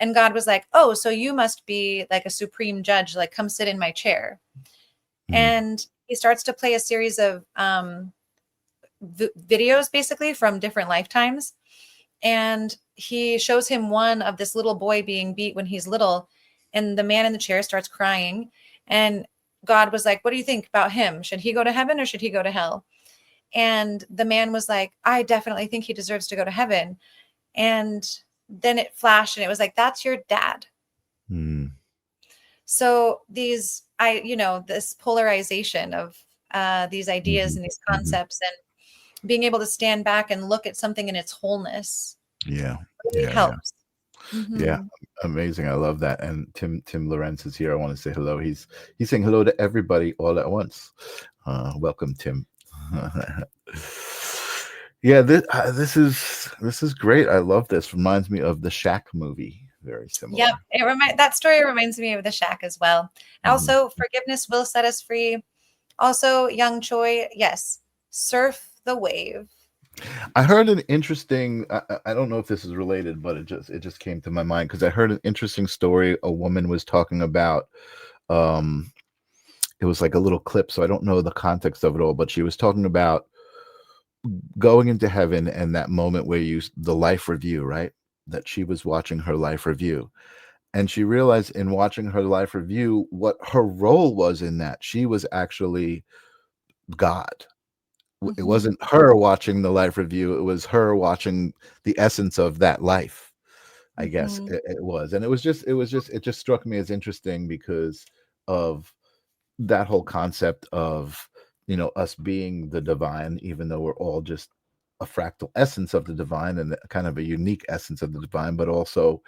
And God was like, oh, so you must be like a supreme judge, like come sit in my chair. And he starts to play a series of videos basically from different lifetimes. And he shows him one of this little boy being beat when he's little. And the man in the chair starts crying. And God was like, what do you think about him? Should he go to heaven or should he go to hell? And the man was like, I definitely think he deserves to go to heaven. And then it flashed and it was like, that's your dad. So this polarization of these ideas and these concepts, and being able to stand back and look at something in its wholeness really helps. Yeah, amazing. I love that. And Tim Lorenz is here. I want to say hello. He's saying hello to everybody all at once. Welcome, Tim. Yeah, this is great. I love this. Reminds me of the Shack movie. Very similar. Yep, that story reminds me of the Shack as well. Also, forgiveness will set us free. Also, Young Choi, yes, surf the wave. I heard an interesting. I don't know if this is related, but it just came to my mind because I heard an interesting story. A woman was talking about. It was like a little clip, so I don't know the context of it all, but she was talking about going into heaven and that moment where the life review, right? That she was watching her life review, and she realized in watching her life review what her role was in that. She was actually God. It wasn't her watching the life review. It was her watching the essence of that life. I guess it was. And it just struck me as interesting because of that whole concept of, us being the divine, even though we're all just a fractal essence of the divine and kind of a unique essence of the divine, but also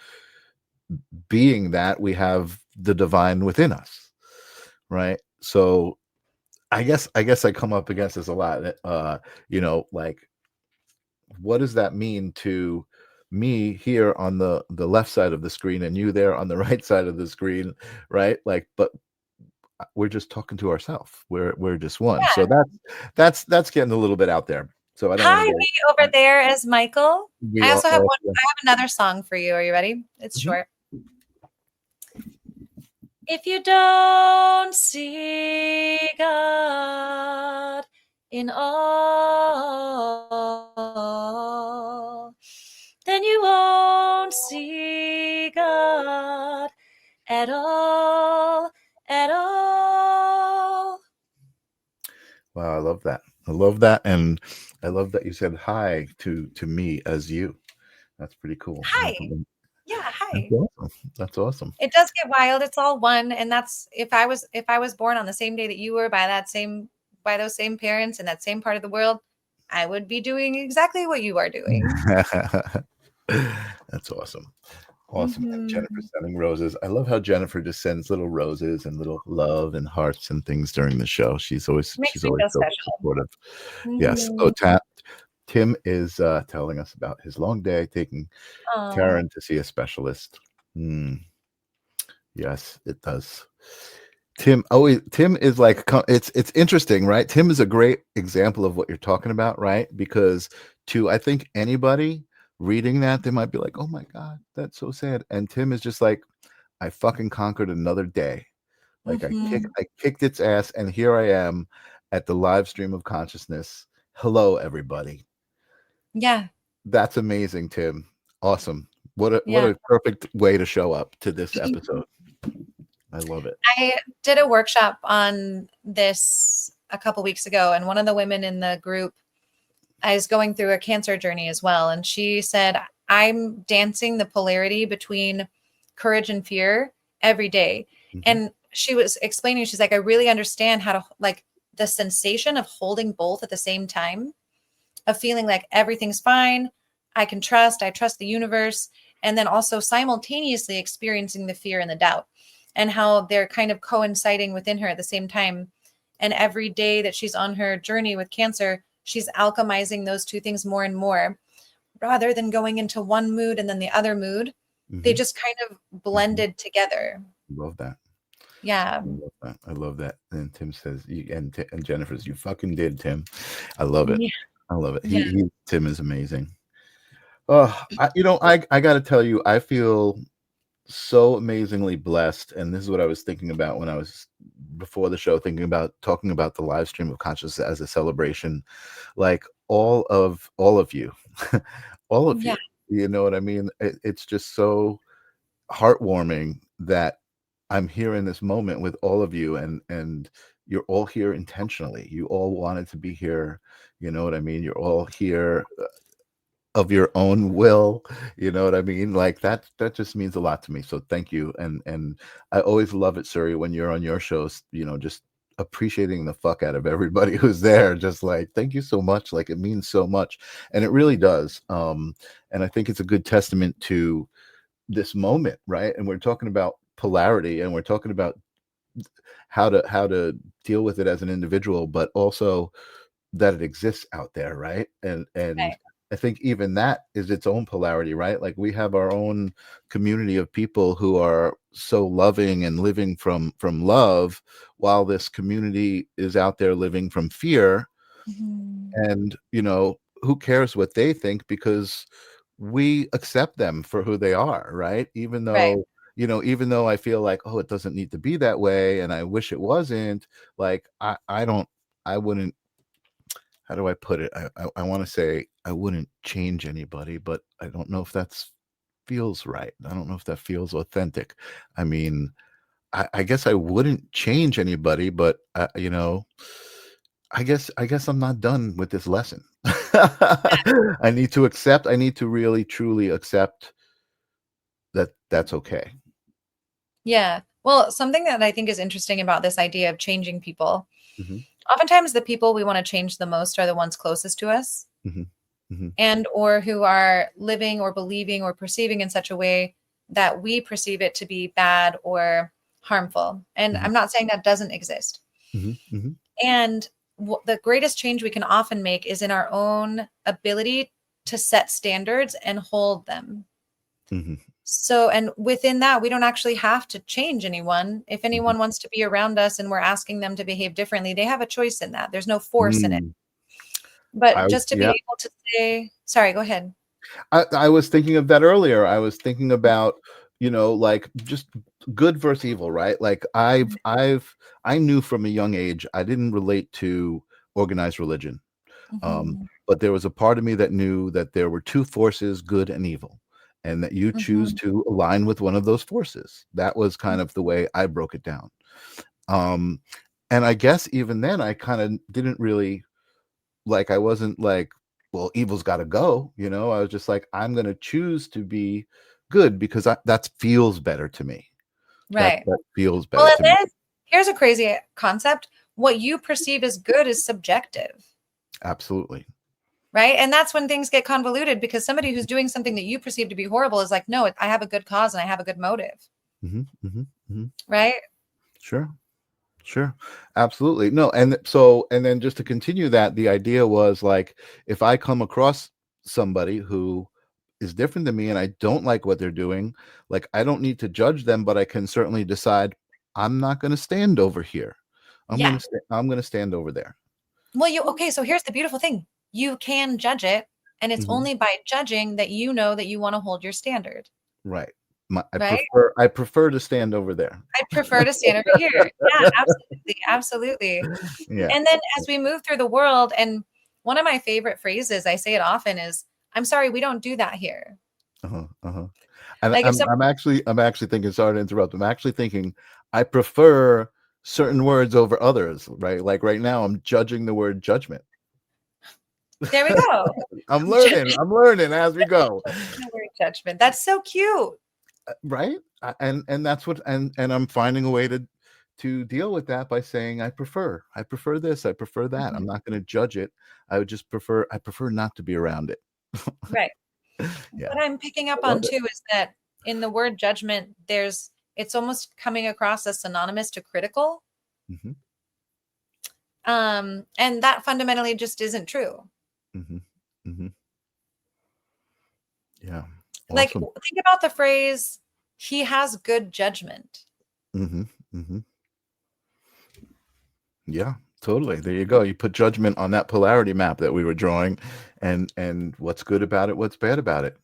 being that we have the divine within us. Right. So I guess I come up against this a lot. Like, what does that mean to me here on the left side of the screen and you there on the right side of the screen, right? Like, but we're just talking to ourselves. We're just one. So that's getting a little bit out there. So I don't. Hi, me over there is Michael. I also have I have another song for you. Are you ready? It's short. If you don't see God in all, then you won't see God at all, at all. Wow, I love that. I love that. And I love that you said hi to me as you. That's pretty cool. Hi. Yeah, hi. That's awesome. It does get wild. It's all one, and that's if I was born on the same day that you were by those same parents in that same part of the world, I would be doing exactly what you are doing. That's awesome. Awesome. And Jennifer sending roses. I love how Jennifer just sends little roses and little love and hearts and things during the show. She's always so supportive. Yes. Oh, Tim is telling us about his long day taking Karen to see a specialist. Yes, it does. Tim is like, it's interesting, right? Tim is a great example of what you're talking about, right? Because to, I think, anybody reading that, they might be like, oh my God, that's so sad. And Tim is just like, I fucking conquered another day. Like I kicked its ass, and here I am at the live stream of consciousness. Hello, everybody. Yeah. That's amazing, Tim. Awesome. What Yeah. a perfect way to show up to this episode. I love it. I did a workshop on this a couple weeks ago, and one of the women in the group is going through a cancer journey as well. And she said, I'm dancing the polarity between courage and fear every day. And she was explaining, she's like, I really understand how to, like, the sensation of holding both at the same time, of feeling like everything's fine. I trust the universe. And then also simultaneously experiencing the fear and the doubt, and how they're kind of coinciding within her at the same time. And every day that she's on her journey with cancer, she's alchemizing those two things more and more, rather than going into one mood and then the other mood. They just kind of blended together. Love that. Yeah. I love that. And Tim says, and Jennifer's, you fucking did, Tim. I love it. Yeah. I love it. Yeah. Tim is amazing. Oh, I got to tell you, I feel so amazingly blessed. And this is what I was thinking about when I was before the show, talking about the live stream of consciousness as a celebration. Like all of you, all of you, you know what I mean? It's just so heartwarming that I'm here in this moment with all of you, and you're all here intentionally. You all wanted to be here. You know what I mean? You're all here of your own will. You know what I mean? Like that just means a lot to me. So thank you. And I always love it, Suri, when you're on your shows, you know, just appreciating the fuck out of everybody who's there. Just like, thank you so much. Like it means so much. And it really does. And I think it's a good testament to this moment, right? And we're talking about polarity, and we're talking about how to deal with it as an individual, but also that it exists out there, right? And Right. I think even that is its own polarity, right? Like we have our own community of people who are so loving and living from love, while this community is out there living from fear. And you know, who cares what they think, because we accept them for who they are, right? Even though even though I feel like, oh, it doesn't need to be that way, and I wish it wasn't, like I wouldn't, how do I put it? I want to say I wouldn't change anybody, but I don't know if that feels right. I don't know if that feels authentic. I mean, I guess I wouldn't change anybody, but you know, I guess I'm not done with this lesson. I need to really truly accept that that's okay. Yeah. Well, something that I think is interesting about this idea of changing people, oftentimes the people we want to change the most are the ones closest to us, and or who are living or believing or perceiving in such a way that we perceive it to be bad or harmful. And I'm not saying that doesn't exist. And the greatest change we can often make is in our own ability to set standards and hold them. So, and within that, we don't actually have to change anyone. If anyone wants to be around us and we're asking them to behave differently, they have a choice in that. There's no force in it. But just to be able to say, sorry, go ahead. I was thinking of that earlier. I was thinking about, you know, like just good versus evil, right? Like I knew from a young age, I didn't relate to organized religion. But there was a part of me that knew that there were two forces, good and evil, and that you choose to align with one of those forces. That was kind of the way I broke it down. And I guess even then I kind of didn't really, like, I wasn't like, well, evil's got to go. You know, I was just like, I'm going to choose to be good because that feels better to me. Right. That feels better Well, to me. Here's a crazy concept. What you perceive as good is subjective. Absolutely. Right. And that's when things get convoluted, because somebody who's doing something that you perceive to be horrible is like, no, I have a good cause and I have a good motive. Right. Sure. Absolutely. No. And so, and then just to continue that, the idea was like, if I come across somebody who is different than me and I don't like what they're doing, like I don't need to judge them, but I can certainly decide I'm not going to stand over here. I'm going to stand over there. Well, okay. So here's the beautiful thing. You can judge it And it's only by judging that you know that you want to hold your standard. Right. Right? I prefer to stand over there. I prefer to stand over here. Yeah, absolutely. Absolutely. Yeah. And then as we move through the world, and one of my favorite phrases, I say it often, is, I'm sorry, we don't do that here. And Like if I'm actually thinking, sorry to interrupt. I'm actually thinking I prefer certain words over others, right? Like right now I'm judging the word judgment. there we go. I'm learning as we go. The word judgment. That's so cute. Right? And that's what and I'm finding a way to deal with that by saying I prefer this, I prefer that. I'm not going to judge it. I prefer not to be around it. Right. Yeah. What I'm picking up I love on too is that in the word judgment, it's almost coming across as synonymous to critical. Mhm. And that fundamentally just isn't true. Yeah. Like, Awesome. think about the phrase, he has good judgment. Yeah, totally. There you go. You put judgment on that polarity map that we were drawing, and what's good about it, what's bad about it.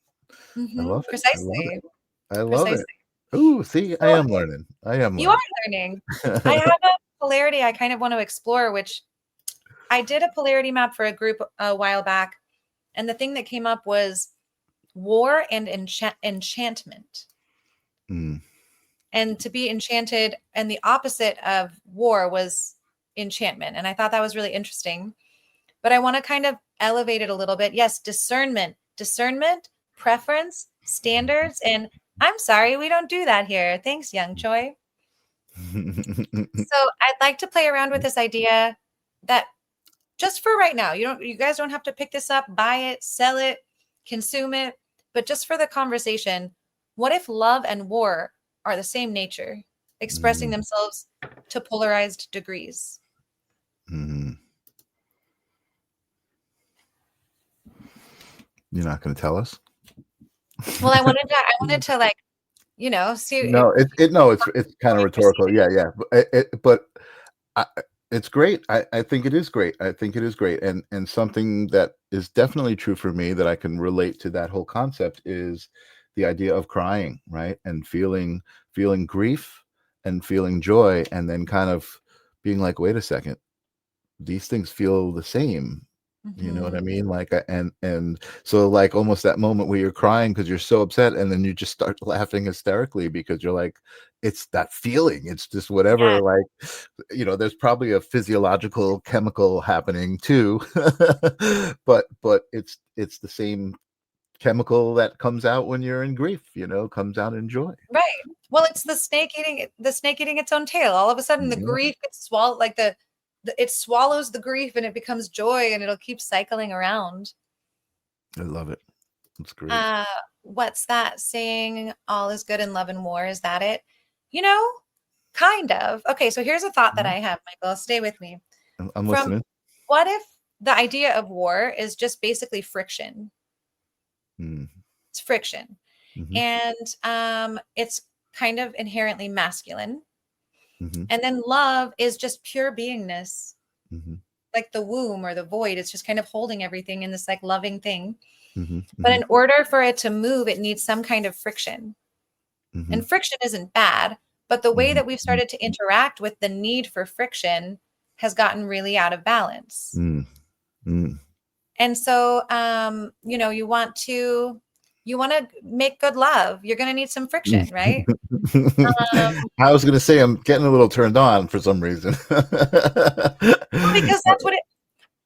I love it. I love Precisely. it. I love Precisely. it. Ooh, see, I am learning. You are learning. I have a polarity I kind of want to explore, which I did a polarity map for a group a while back. And the thing that came up was war and enchantment. And to be enchanted, and the opposite of war was enchantment. And I thought that was really interesting. But I want to kind of elevate it a little bit. Yes, discernment, preference, standards. And I'm sorry, we don't do that here. Thanks, Young Choi. So I'd like to play around with this idea that just for right now, you guys don't have to pick this up, buy it, sell it, consume it, but just for the conversation, what if love and war are the same nature, expressing themselves to polarized degrees? You're not going to tell us? Well, I wanted to like, see. No, it's kind of rhetorical. Yeah. But it's great. I think it is great. I think it is great. And something that is definitely true for me that I can relate to that whole concept is the idea of crying, right? And feeling grief and feeling joy, and then kind of being like, wait a second, these things feel the same. You know what I mean? Like, and so like almost that moment where you're crying because you're so upset, and then you just start laughing hysterically because you're like, it's that feeling. It's just whatever, Yeah. like, there's probably a physiological chemical happening too, but it's the same chemical that comes out when you're in grief, comes out in joy. Right. Well, it's the snake eating its own tail. All of a sudden, the grief gets swallowed, like it swallows the grief and it becomes joy, and it'll keep cycling around. I love it. It's great. What's that saying? All is good in love and war. Is that it? Kind of. Okay, so here's a thought that I have, Michael. Stay with me. I'm listening. What if the idea of war is just basically friction? It's friction. And it's kind of inherently masculine. And then love is just pure beingness, like the womb or the void. It's just kind of holding everything in this like loving thing. But in order for it to move, it needs some kind of friction. And friction isn't bad, but the way that we've started to interact with the need for friction has gotten really out of balance. And so, you want to make good love, you're going to need some friction, right? I was going to say I'm getting a little turned on for some reason. Well, because that's what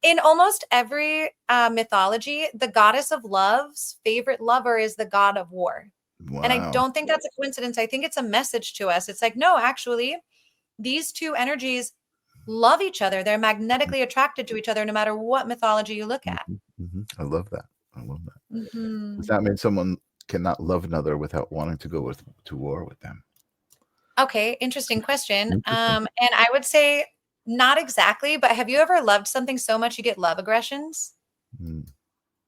in almost every mythology, the goddess of love's favorite lover is the god of war. Wow. And I don't think that's a coincidence. I think it's a message to us. It's like, no, actually, these two energies love each other. They're magnetically attracted to each other, no matter what mythology you look at. I love that. Does that mean someone cannot love another without wanting to go to war with them? Okay, interesting question. And I would say not exactly, but have you ever loved something so much you get love aggressions?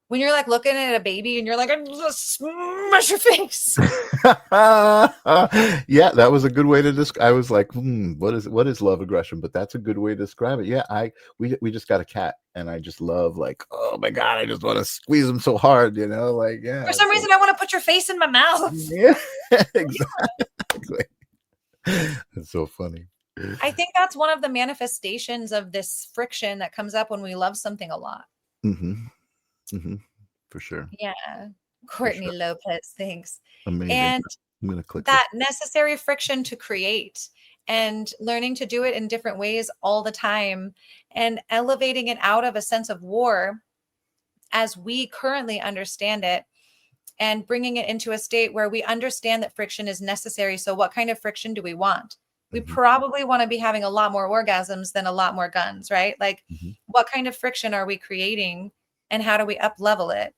when you're like looking at a baby and you're like, I'm just smash your face. Yeah, that was a good way to describe. I was like, what is love aggression? But that's a good way to describe it. Yeah, we just got a cat, and I just love, like, oh my god, I just want to squeeze him so hard, like, yeah. For some reason, I want to put your face in my mouth. Yeah, exactly. That's so funny. I think that's one of the manifestations of this friction that comes up when we love something a lot. Mm-hmm. Mm-hmm. For sure. Yeah. For Courtney sure. Lopez, thanks. Amazing. And I'm gonna click that necessary friction to create and learning to do it in different ways all the time and elevating it out of a sense of war as we currently understand it and bringing it into a state where we understand that friction is necessary. So what kind of friction do we want? We Mhm. probably want to be having a lot more orgasms than a lot more guns, right? Like, Mhm. what kind of friction are we creating and how do we up level it?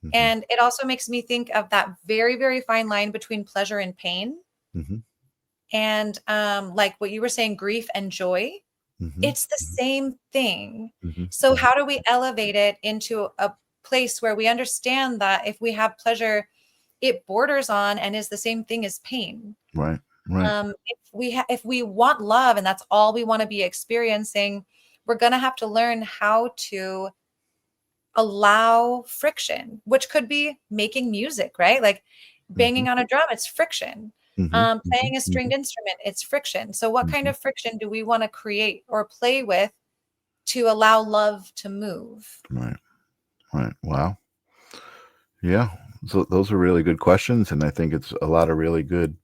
Mhm. And it also makes me think of that very, very fine line between pleasure and pain. Mhm. And like what you were saying, grief and joy, Mhm. it's the same thing. Mhm. So how do we elevate it into a place where we understand that if we have pleasure, it borders on and is the same thing as pain. Right. Right. If we want love and that's all we want to be experiencing, we're going to have to learn how to allow friction, which could be making music, right? Like banging Mhm. on a drum, it's friction. Mhm. Playing a Mhm. stringed instrument, it's friction. So what kind Mhm. of friction do we want to create or play with to allow love to move? Right. Right. Wow. Yeah. So those are really good questions, and I think it's a lot of really good.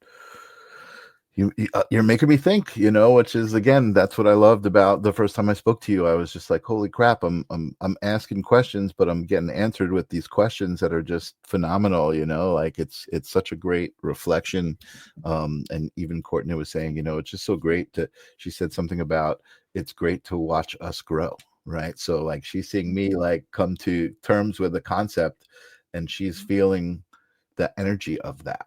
You're making me think, which is, again, that's what I loved about the first time I spoke to you. I was just like, holy crap, I'm asking questions, but I'm getting answered with these questions that are just phenomenal. Like, it's such a great reflection. And even Courtney was saying, it's just so great she said something about, it's great to watch us grow. Right. So, like, she's seeing me, like, come to terms with the concept, and she's feeling the energy of that.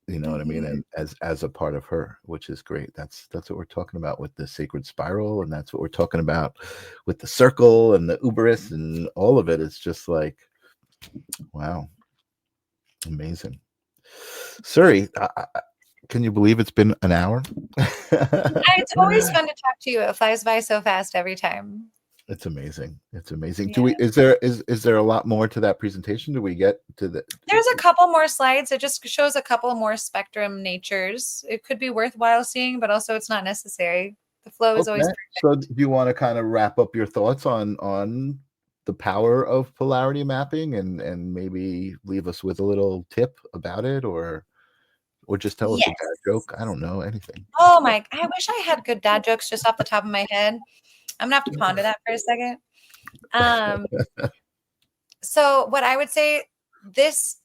You know what I mean? Mhm. And as a part of her, which is great. That's what we're talking about with the sacred spiral, and that's what we're talking about with the circle and the Uberus and all of it. It's just like, wow, amazing. Suri, can you believe it's been an hour? It's always fun to talk to you. It flies by so fast every time. It's amazing. It's amazing. Yeah. Is there a lot more to that presentation? Do we get to the? There's a couple more slides. It just shows a couple more spectrum natures. It could be worthwhile seeing, but also it's not necessary. The flow is always Okay. So perfect. do you want to kind of wrap up your thoughts on the power of polarity mapping, and maybe leave us with a little tip about it, or just tell us a Yes. dad joke? I don't know, anything. Oh my, I wish I had good dad jokes just off the top of my head. I'm gonna have to ponder that for a second. Um, so what I would say, this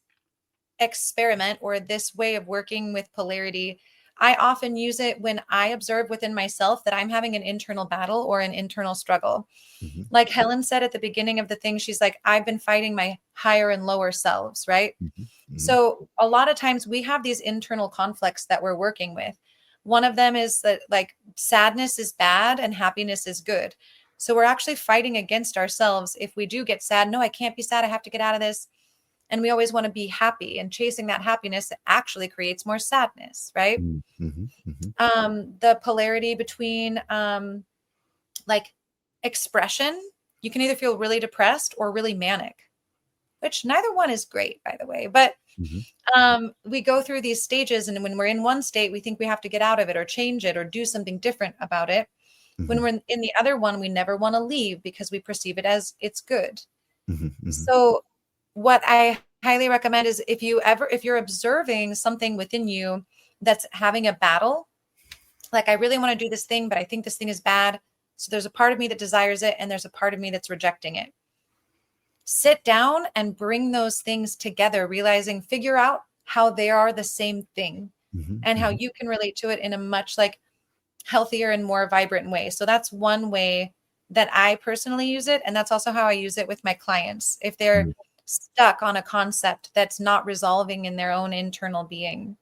experiment or this way of working with polarity, I often use it when I observe within myself that I'm having an internal battle or an internal struggle. Mhm, Like Helen said at the beginning of the thing, she's like, I've been fighting my higher and lower selves, right? mhm, mhm, So a lot of times we have these internal conflicts that we're working with. One of them is that, like, sadness is bad and happiness is good. So we're actually fighting against ourselves. If we do get sad, no, I can't be sad. I have to get out of this. And we always want to be happy, and chasing that happiness actually creates more sadness, right? mhm, mhm, mhm, The polarity between like expression, you can either feel really depressed or really manic, which neither one is great, by the way. But mhm, we go through these stages, and when we're in one state, we think we have to get out of it or change it or do something different about it. When mhm, we're in the other one, we never want to leave because we perceive it as it's good. mhm, mhm, So what I highly recommend is, if you're observing something within you that's having a battle, like, I really want to do this thing, but I think this thing is bad. So there's a part of me that desires it and there's a part of me that's rejecting it. Sit down and bring those things together, figure out how they are the same thing mhm, and how mhm, you can relate to it in a much like healthier and more vibrant way. So that's one way that I personally use it. And that's also how I use it with my clients. If they're mhm, stuck on a concept that's not resolving in their own internal being.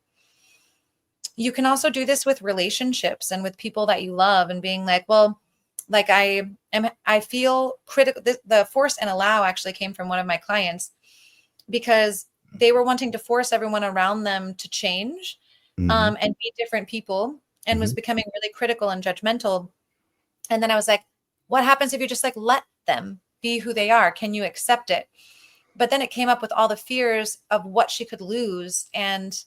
You can also do this with relationships and with people that you love, and being like, well, Like I feel critical. The force and allow actually came from one of my clients because they were wanting to force everyone around them to change and be different people, and was becoming really critical and judgmental. And then I was like, what happens if you just like let them be who they are? Can you accept it? But then it came up with all the fears of what she could lose and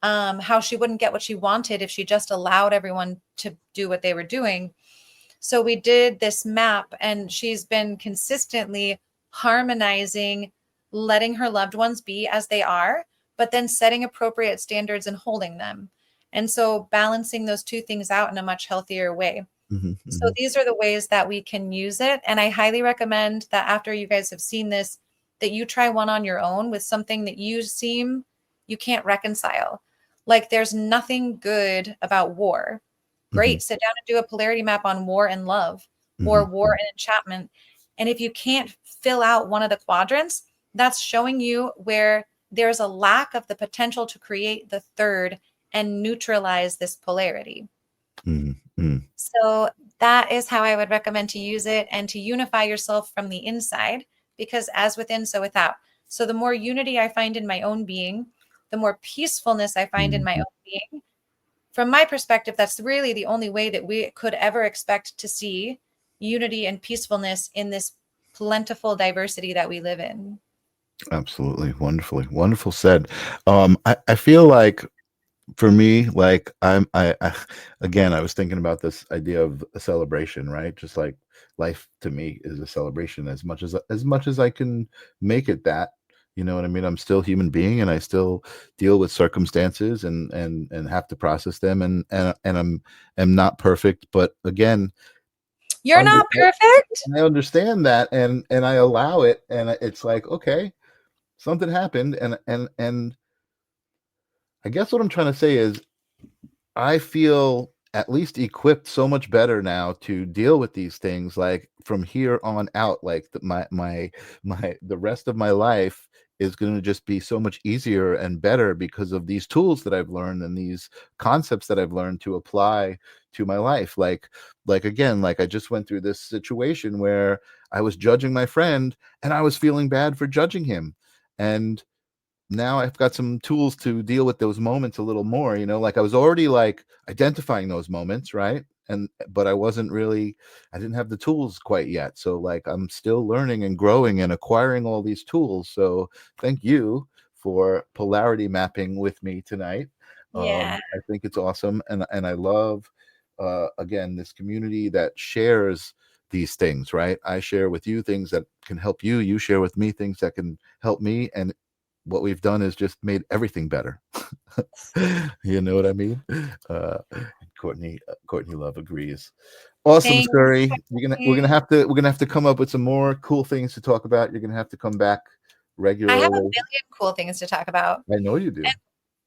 how she wouldn't get what she wanted if she just allowed everyone to do what they were doing. So we did this map, and she's been consistently harmonizing, letting her loved ones be as they are, but then setting appropriate standards and holding them. And so balancing those two things out in a much healthier way. So these are the ways that we can use it. And I highly recommend that after you guys have seen this, that you try one on your own with something that you can't reconcile. Like there's nothing good about war. Great. Sit down and do a polarity map on war and love, or war and enchantment. And if you can't fill out one of the quadrants, that's showing you where there's a lack of the potential to create the third and neutralize this polarity. So that is how I would recommend to use it, and to unify yourself from the inside, because as within, so without. So the more unity I find in my own being, the more peacefulness I find in my own being. From my perspective, that's really the only way that we could ever expect to see unity and peacefulness in this plentiful diversity that we live in. Absolutely. Wonderful said. I feel like for me, like I again, I was thinking about this idea of a celebration, right? Just like life to me is a celebration as much as I can make it that. You know what I mean? I'm still a human being, and I still deal with circumstances and have to process them, and am not perfect. But again, you're not perfect. I understand that, and I allow it, and it's like, okay, something happened, and I guess what I'm trying to say is I feel at least equipped so much better now to deal with these things, like from here on out. Like the rest of my life is going to just be so much easier and better because of these tools that I've learned and these concepts that I've learned to apply to my life. Like again, like I just went through this situation where I was judging my friend, and I was feeling bad for judging him. And now I've got some tools to deal with those moments a little more, like I was already like identifying those moments, right? But I didn't have the tools quite yet. So like I'm still learning and growing and acquiring all these tools. So thank you for polarity mapping with me tonight. Yeah. I think it's awesome. And I love, again, this community that shares these things, right? I share with you things that can help you. You share with me things that can help me. And what we've done is just made everything better. You know what I mean? Courtney Love agrees. Awesome. Thanks. Suri. We're gonna have to come up with some more cool things to talk about. You're gonna have to come back regularly. I have a million cool things to talk about. I know you do. And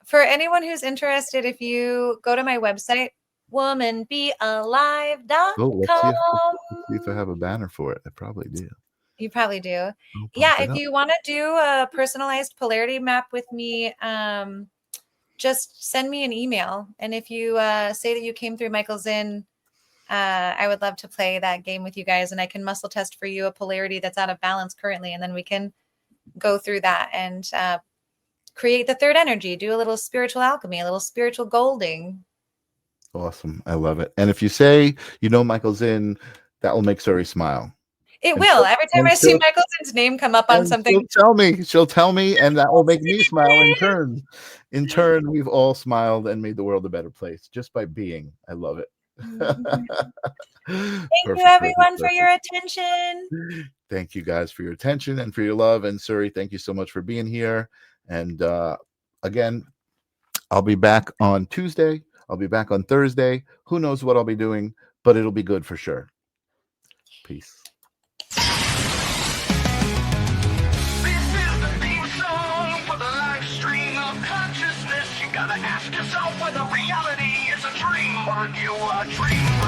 for anyone who's interested, if you go to my website, womanbealive.com. Oh, let's see if I have a banner for it. I probably do. You probably do. Yeah, if you want to do a personalized polarity map with me, just send me an email. And if you say that you came through Michael Zinn, I would love to play that game with you guys. And I can muscle test for you a polarity that's out of balance currently. And then we can go through that and create the third energy, do a little spiritual alchemy, a little spiritual golding. Awesome. I love it. And if you say Michael Zinn, that will make Suri smile. It will. Every time I see Michael Zinn's name come up on something, she'll tell me, and that will make me smile in turn. In turn, we've all smiled and made the world a better place just by being. I love it. Thank you, everyone, for your attention. Thank you guys for your attention and for your love. And Suri, thank you so much for being here. And again, I'll be back on Tuesday. I'll be back on Thursday. Who knows what I'll be doing, but it'll be good for sure. Peace. Gotta ask yourself whether reality is a dream or you a dream.